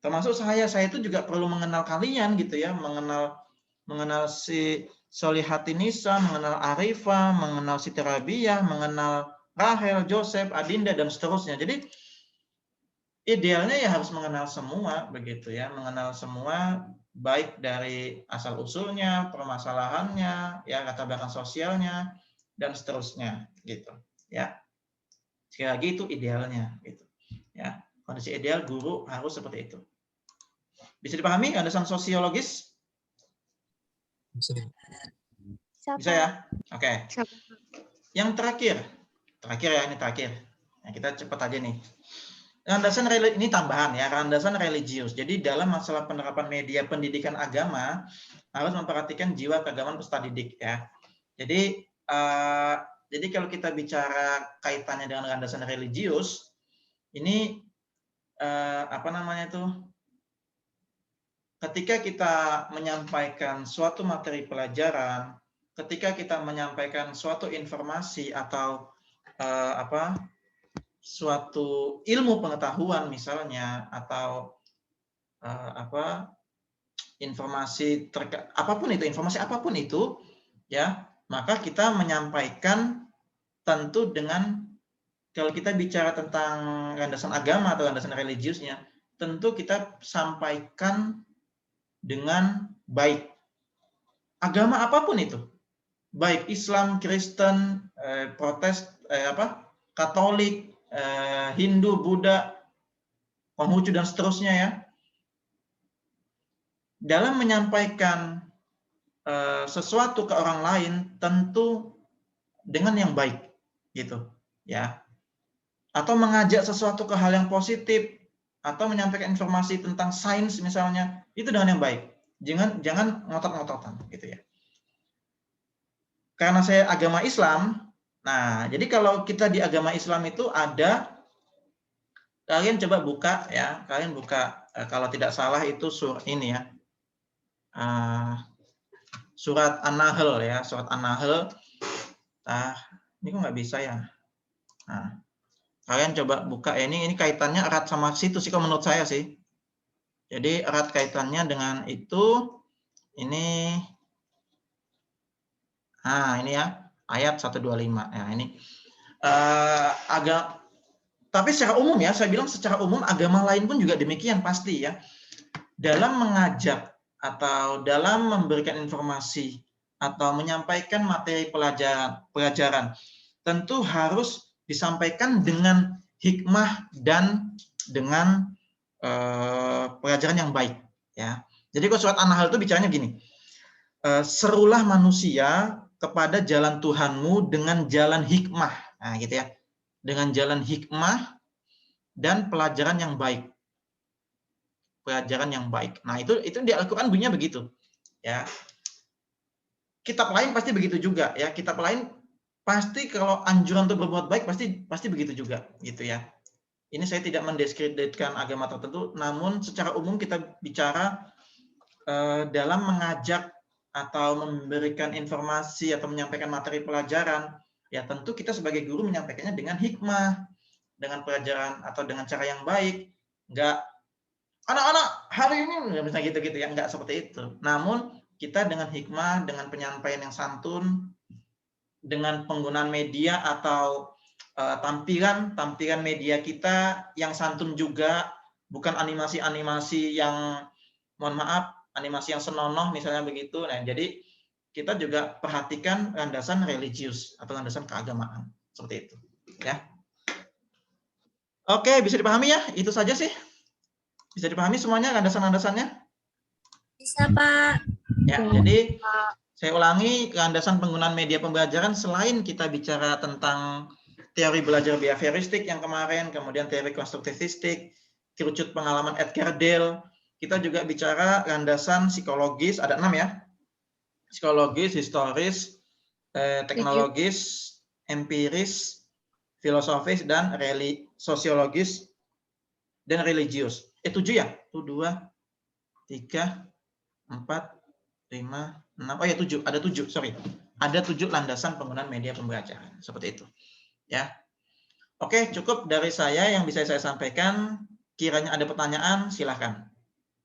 Termasuk saya itu juga perlu mengenal kalian gitu ya, mengenal si Solihatinisa, mengenal Arifa, mengenal Siti Rabiah, mengenal Rahel, Joseph, Adinda, dan seterusnya. Jadi idealnya ya harus mengenal semua begitu ya, mengenal semua baik dari asal usulnya, permasalahannya, ya latar belakang sosialnya, dan seterusnya gitu ya. Sekali lagi itu idealnya gitu ya. Kondisi ideal guru harus seperti itu. Bisa dipahami landasan sosiologis? Bisa ya? Oke. Yang terakhir ya, ini terakhir. Nah, kita cepat aja nih. Landasan ini tambahan ya, landasan religius. Jadi dalam masalah penerapan media pendidikan agama harus memperhatikan jiwa keagamaan peserta didik ya. Jadi kalau kita bicara kaitannya dengan landasan religius, ini ketika kita menyampaikan suatu materi pelajaran, ketika kita menyampaikan suatu informasi atau suatu ilmu pengetahuan misalnya, atau informasi apapun itu ya, maka kita menyampaikan tentu dengan, kalau kita bicara tentang landasan agama atau landasan religiusnya, tentu kita sampaikan dengan baik. Agama apapun itu, baik Islam, Kristen, Katolik, Hindu, Buddha, Konghucu, dan seterusnya ya. Dalam menyampaikan sesuatu ke orang lain tentu dengan yang baik gitu ya. Atau mengajak sesuatu ke hal yang positif, atau menyampaikan informasi tentang sains misalnya, itu dengan yang baik. Jangan ngotot-ngototan gitu ya. karena saya agama Islam, nah jadi kalau kita di agama Islam itu ada, kalian coba buka ya, kalian buka kalau tidak salah itu ini ya, surat An-Nahl ya, surat An-Nahl. Ini kok nggak bisa ya. Nah, kalian coba buka ya, ini kaitannya erat sama situ sih kalau menurut saya sih. Jadi erat kaitannya dengan itu. Ini ini ya, ayat 125 ya, ini tapi secara umum ya, saya bilang secara umum agama lain pun juga demikian pasti ya. Dalam mengajak atau dalam memberikan informasi atau menyampaikan materi pelajaran tentu harus disampaikan dengan hikmah dan dengan pelajaran yang baik ya. Jadi kalau surat An-Nahl itu bicaranya gini, serulah manusia kepada jalan Tuhanmu dengan jalan hikmah, nah gitu ya, dengan jalan hikmah dan pelajaran yang baik, pelajaran yang baik. Nah itu di Al-Quran bunyinya begitu ya. Kitab lain pasti begitu juga ya, kitab lain pasti kalau anjuran untuk berbuat baik pasti begitu juga gitu ya. Ini saya tidak mendiskreditkan agama tertentu, namun secara umum kita bicara dalam mengajak atau memberikan informasi atau menyampaikan materi pelajaran, ya tentu kita sebagai guru menyampaikannya dengan hikmah, dengan pelajaran atau dengan cara yang baik. Enggak, anak-anak hari ini misalnya gitu-gitu ya, enggak seperti itu. Namun kita dengan hikmah, dengan penyampaian yang santun, dengan penggunaan media atau tampilan media kita yang santun juga, bukan animasi-animasi yang mohon maaf, animasi yang senonoh misalnya begitu. Nah, jadi kita juga perhatikan landasan religius atau landasan keagamaan seperti itu, ya. Oke, bisa dipahami ya? Itu saja sih. Bisa dipahami semuanya landasan-landasannya? Bisa, Pak. Ya, jadi saya ulangi, landasan penggunaan media pembelajaran selain kita bicara tentang teori belajar behavioristik yang kemarin, kemudian teori konstruktivistik, kerucut pengalaman Edgar Dale, kita juga bicara landasan psikologis, ada 6 ya. Psikologis, historis, teknologis, empiris, filosofis, dan sosiologis, dan religius. 7 ya? 1, 2, 3, 4, 5, 6. Oh ya 7, ada 7, sorry. Ada 7 landasan penggunaan media pembelajaran. Seperti itu. Ya. Oke, cukup dari saya yang bisa saya sampaikan. Kiranya ada pertanyaan, silahkan.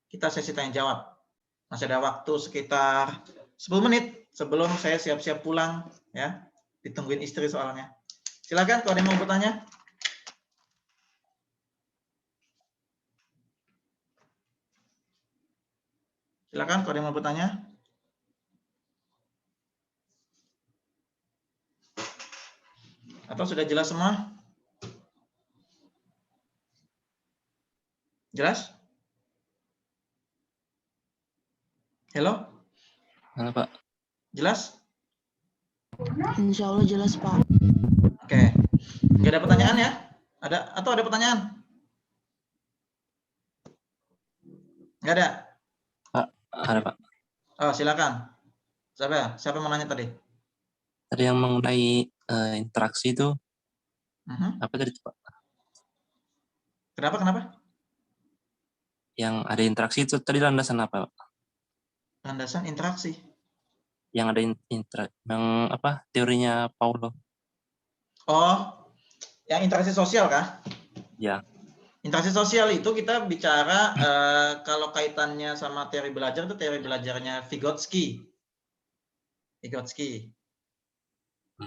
Kita sesi tanya jawab. Masih ada waktu sekitar 10 menit sebelum saya siap-siap pulang ya. Ditungguin istri soalnya. Silakan kalau ada yang mau bertanya. Silakan kalau ada yang mau bertanya. Atau sudah jelas semua? Jelas? Halo? Halo, Pak. Jelas? Insya Allah jelas, Pak. Oke. Nggak ada pertanyaan ya? Atau ada pertanyaan? Nggak ada? Pak, ada, Pak. Oh, silakan. Siapa yang mau nanya tadi? Tadi yang mengenai interaksi itu, apa tadi, Pak? Kenapa? Yang ada interaksi itu tadi landasan apa, Pak? Landasan interaksi. Yang ada teorinya Paulo. Oh, yang interaksi sosial kah? Ya. Interaksi sosial itu kita bicara kalau kaitannya sama teori belajar itu teori belajarnya Vygotsky.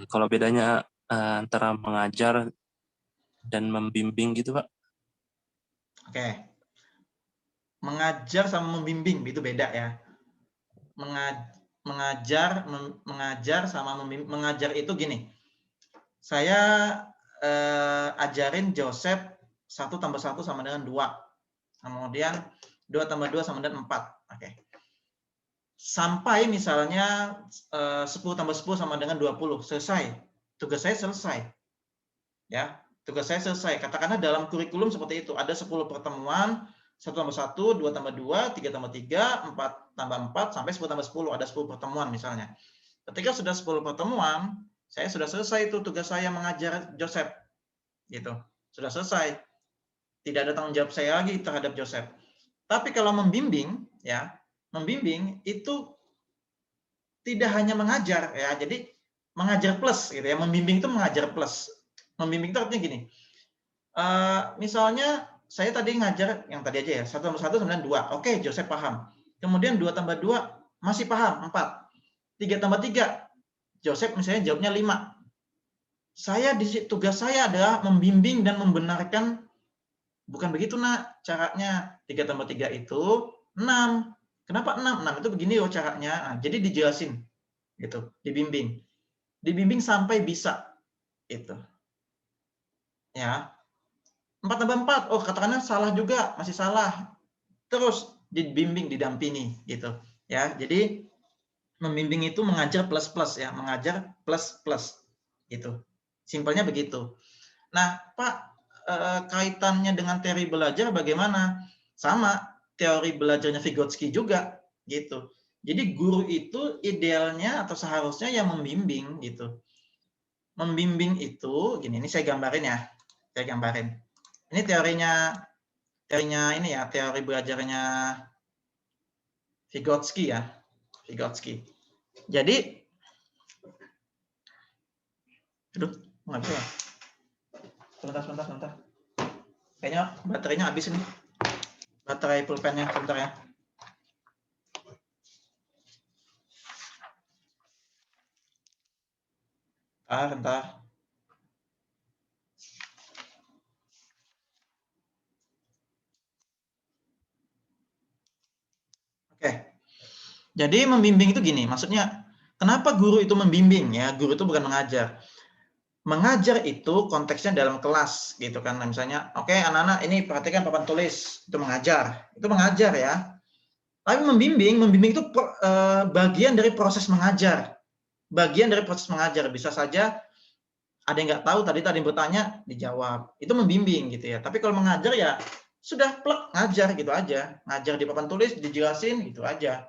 Kalau bedanya antara mengajar dan membimbing gitu, Pak? Oke. Mengajar sama membimbing itu beda ya. Mengajar sama membimbing. Mengajar itu gini. Saya ajarin Joseph 1 + 1 sama dengan 2. Kemudian 2 + 2 sama dengan 4. Oke. Sampai misalnya 10 + 10 sama dengan 20. Selesai. Tugas saya selesai. Ya, tugas saya selesai. Katakanlah dalam kurikulum seperti itu. Ada 10 pertemuan, 1 + 1, 2 + 2, 3 + 3, 4 + 4, sampai 10 + 10. Ada 10 pertemuan misalnya. Ketika sudah 10 pertemuan, saya sudah selesai itu tugas saya mengajar Joseph. Gitu. Sudah selesai. Tidak ada tanggung jawab saya lagi terhadap Joseph. Tapi kalau membimbing, ya, membimbing itu tidak hanya mengajar, ya. Jadi mengajar plus, gitu ya. Membimbing itu mengajar plus. Membimbing itu artinya gini. Misalnya saya tadi ngajar yang tadi aja ya, 1 tambah 1 kemudian 2. Oke, Joseph paham. Kemudian 2 tambah 2 masih paham, 4. 3 tambah 3, Joseph misalnya jawabnya 5. Saya tugas saya adalah membimbing dan membenarkan, bukan begitu nak caranya. 3 tambah 3 itu 6. Kenapa 6? 6 itu begini loh caranya. Nah, jadi dijelasin gitu, dibimbing. Dibimbing sampai bisa itu. Ya. 4 tambah 4, oh katakanlah salah juga, masih salah. Terus dibimbing, didampingi gitu. Ya, jadi membimbing itu mengajar plus-plus ya, mengajar plus-plus gitu. Simpelnya begitu. Nah, Pak, kaitannya dengan teori belajar bagaimana? Sama, teori belajarnya Vygotsky juga gitu. Jadi guru itu idealnya atau seharusnya yang membimbing gitu. Membimbing itu gini, ini saya gambarin ya. Saya gambarin. Ini teorinya ini ya, teori belajarnya Vygotsky ya. Vygotsky. Jadi, aduh, nggak bisa. Sebentar. Kayaknya baterainya habis ini. Baterai pulpennya, sebentar ya. Bentar. Oke. Jadi membimbing itu gini, maksudnya kenapa guru itu membimbing ya? Guru itu bukan mengajar. Mengajar itu konteksnya dalam kelas gitu kan. Nah, misalnya, oke anak-anak ini perhatikan papan tulis, itu mengajar. Itu mengajar ya. Tapi membimbing itu bagian dari proses mengajar. Bagian dari proses mengajar. Bisa saja ada yang nggak tahu, tadi yang bertanya, dijawab. Itu membimbing gitu ya. Tapi kalau mengajar ya sudah plek, ngajar gitu aja. Ngajar di papan tulis, dijelasin gitu aja.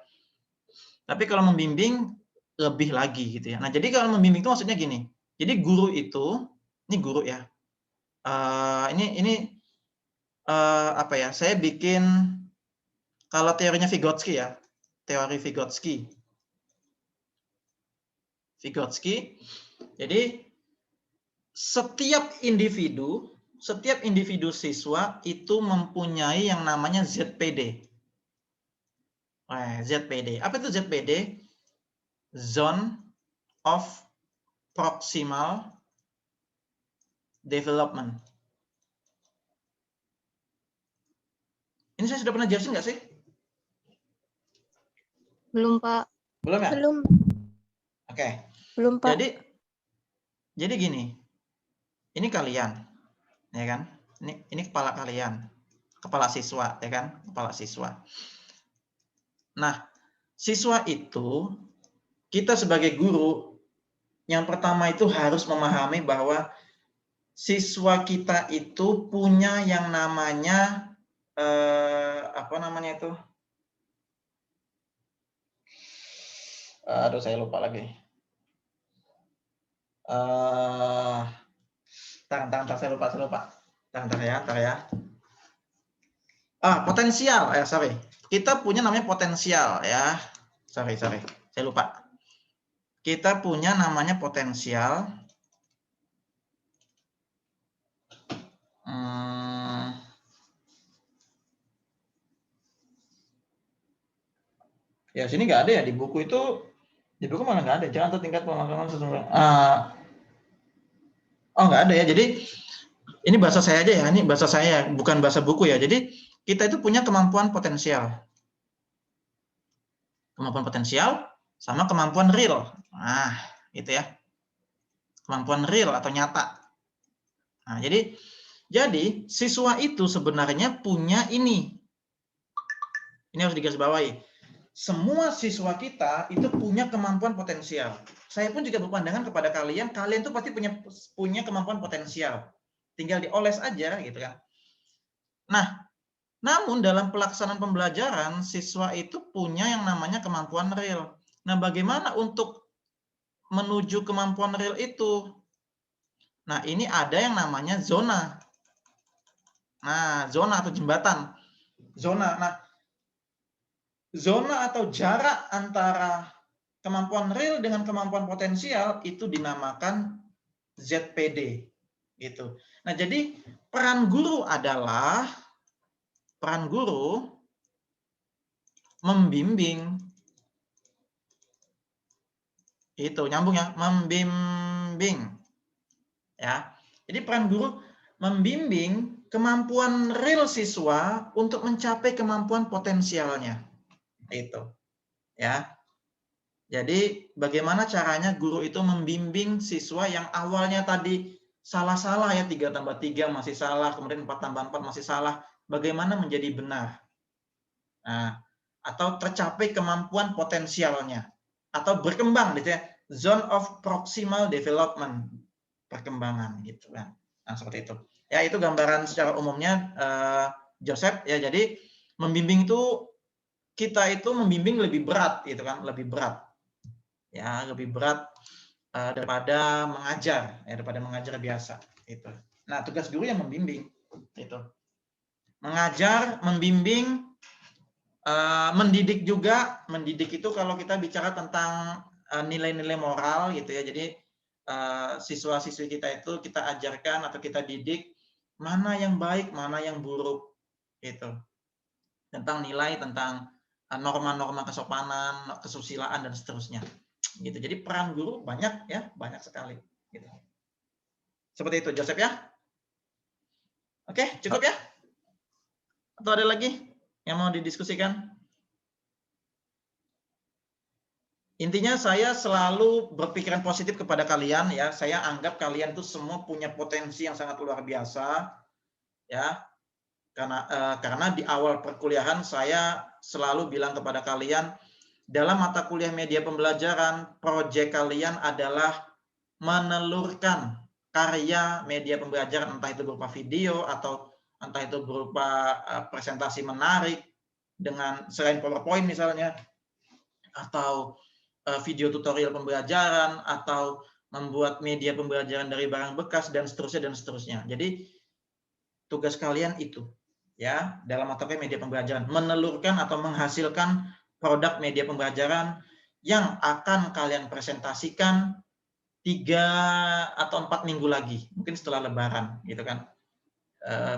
Tapi kalau membimbing lebih lagi gitu ya. Nah, jadi kalau membimbing itu maksudnya gini. Jadi guru itu, ini guru ya. Apa ya? Saya bikin kalau teorinya Vygotsky ya. Teori Vygotsky. Jadi setiap individu siswa itu mempunyai yang namanya ZPD. ZPD. Apa itu ZPD? Zone of Proximal Development. Ini saya sudah pernah jelasin nggak sih? Belum, Pak. Belum ya? Belum. Oke. Belum, Pak. Jadi gini. Ini kalian, ya kan? Ini kepala kalian. Kepala siswa, ya kan? Kepala siswa. Nah, siswa itu kita sebagai guru yang pertama itu harus memahami bahwa siswa kita itu punya yang namanya apa namanya itu? Aduh, saya lupa lagi. Bentar, saya lupa. Bentar ya. Potensial, sorry. Kita punya namanya potensial ya. Sorry, saya lupa. Kita punya namanya potensial. Ya sini nggak ada ya, di buku malah nggak ada. Jangan tingkat pemahaman sesungguhnya. Nggak ada ya. Jadi ini bahasa saya aja ya. Ini bahasa saya, bukan bahasa buku ya. Jadi kita itu punya kemampuan potensial. Kemampuan potensial sama kemampuan real. Nah, itu ya. Kemampuan real atau nyata. Nah, jadi siswa itu sebenarnya punya ini. Ini harus digarisbawahi. Semua siswa kita itu punya kemampuan potensial. Saya pun juga berpandangan kepada kalian tuh pasti punya kemampuan potensial. Tinggal dioles aja gitu kan. Nah, namun dalam pelaksanaan pembelajaran, siswa itu punya yang namanya kemampuan real. Nah, bagaimana untuk menuju kemampuan real itu. Nah, ini ada yang namanya zona. Nah, zona atau jembatan. Zona. Nah, zona atau jarak antara kemampuan real dengan kemampuan potensial itu dinamakan ZPD. Gitu. Nah, jadi peran guru adalah membimbing. Itu nyambung ya, membimbing. Ya. Jadi peran guru membimbing kemampuan real siswa untuk mencapai kemampuan potensialnya. Itu. Ya. Jadi bagaimana caranya guru itu membimbing siswa yang awalnya tadi salah-salah ya, 3+3 masih salah, kemudian 4+4 masih salah, bagaimana menjadi benar. Nah, atau tercapai kemampuan potensialnya, atau berkembang gitu ya, zone of proximal development, perkembangan gitu kan. Nah, seperti itu. Ya, itu gambaran secara umumnya Joseph ya. Jadi membimbing itu, kita itu membimbing lebih berat gitu kan, lebih berat. Ya, lebih berat daripada mengajar, ya, daripada mengajar biasa itu. Nah, tugas guru yang membimbing itu. Mengajar, membimbing, mendidik juga. Mendidik itu kalau kita bicara tentang nilai-nilai moral gitu ya. Jadi siswa-siswi kita itu kita ajarkan atau kita didik mana yang baik, mana yang buruk itu. Tentang nilai, tentang norma-norma kesopanan, kesusilaan dan seterusnya. Gitu. Jadi peran guru banyak ya, banyak sekali. Gitu. Seperti itu Joseph ya. Oke, cukup ya? Atau ada lagi yang mau didiskusikan? Intinya saya selalu berpikiran positif kepada kalian ya. Saya anggap kalian itu semua punya potensi yang sangat luar biasa ya. Karena di awal perkuliahan saya selalu bilang kepada kalian, dalam mata kuliah media pembelajaran, proyek kalian adalah menelurkan karya media pembelajaran, entah itu berupa video atau entah itu berupa presentasi menarik dengan selain PowerPoint misalnya, atau video tutorial pembelajaran, atau membuat media pembelajaran dari barang bekas dan seterusnya. Jadi tugas kalian itu ya dalam mata kuliah media pembelajaran menelurkan atau menghasilkan produk media pembelajaran yang akan kalian presentasikan 3 atau 4 minggu lagi, mungkin setelah Lebaran, gitu kan.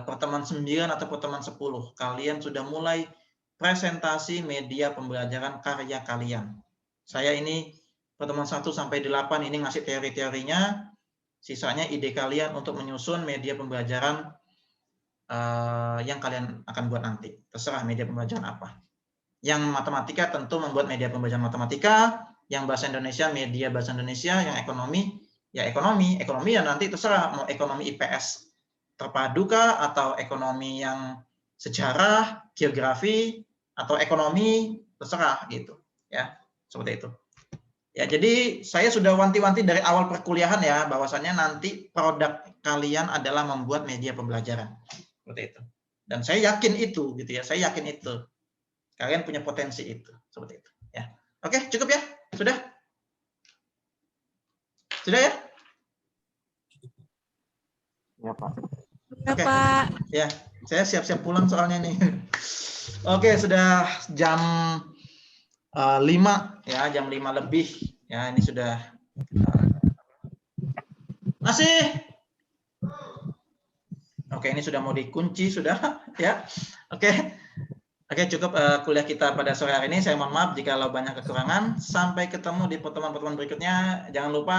Pertemuan 9 atau pertemuan 10, kalian sudah mulai presentasi media pembelajaran karya kalian. Saya ini pertemuan 1 sampai 8 ini ngasih teori-teorinya, sisanya ide kalian untuk menyusun media pembelajaran yang kalian akan buat nanti. Terserah media pembelajaran apa. Yang matematika tentu membuat media pembelajaran matematika, yang bahasa Indonesia media bahasa Indonesia, yang ekonomi ya ekonomi ya nanti terserah mau ekonomi IPS terpadu kah, atau ekonomi yang sejarah, geografi, atau ekonomi, terserah gitu ya, seperti itu. Ya, jadi saya sudah wanti-wanti dari awal perkuliahan ya, bahwasannya nanti produk kalian adalah membuat media pembelajaran. Seperti itu. Dan saya yakin itu gitu ya, saya yakin itu. Kalian punya potensi itu, seperti itu ya. Oke, cukup ya? Sudah? Sudah ya? Ya, Pak. Ya, Oke. Pak. Ya, saya siap-siap pulang soalnya nih. Oke, sudah jam 5 ya, jam 5 lebih ya, ini sudah masih. Oke, ini sudah mau dikunci sudah ya. Oke, cukup kuliah kita pada sore hari ini. Saya mohon maaf jika banyak kekurangan. Sampai ketemu di pertemuan-pertemuan berikutnya. Jangan lupa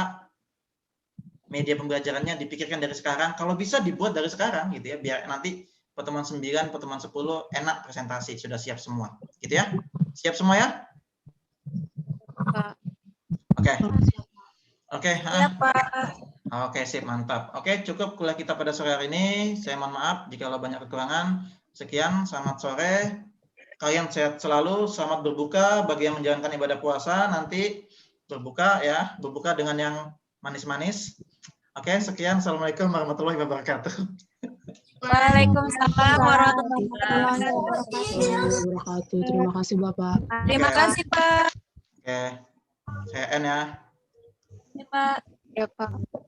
media pembelajarannya dipikirkan dari sekarang. Kalau bisa dibuat dari sekarang gitu ya, biar nanti pertemuan 9, pertemuan 10 enak presentasi, sudah siap semua. Gitu ya. Siap semua ya? Oke. Oke, Ya, Pak. Oke, sip, mantap. Oke, cukup kuliah kita pada sore hari ini. Saya mohon maaf jika banyak kekurangan. Sekian, selamat sore. Kalian sehat selalu, selamat berbuka. Bagi yang menjalankan ibadah puasa, nanti berbuka ya, berbuka dengan yang manis-manis. Oke, sekian. Assalamualaikum warahmatullahi wabarakatuh. Waalaikumsalam warahmatullahi wabarakatuh. Terima kasih Bapak. Terima kasih, Pak. Oke, saya N ya. Ya, Pak. Ya, Pak.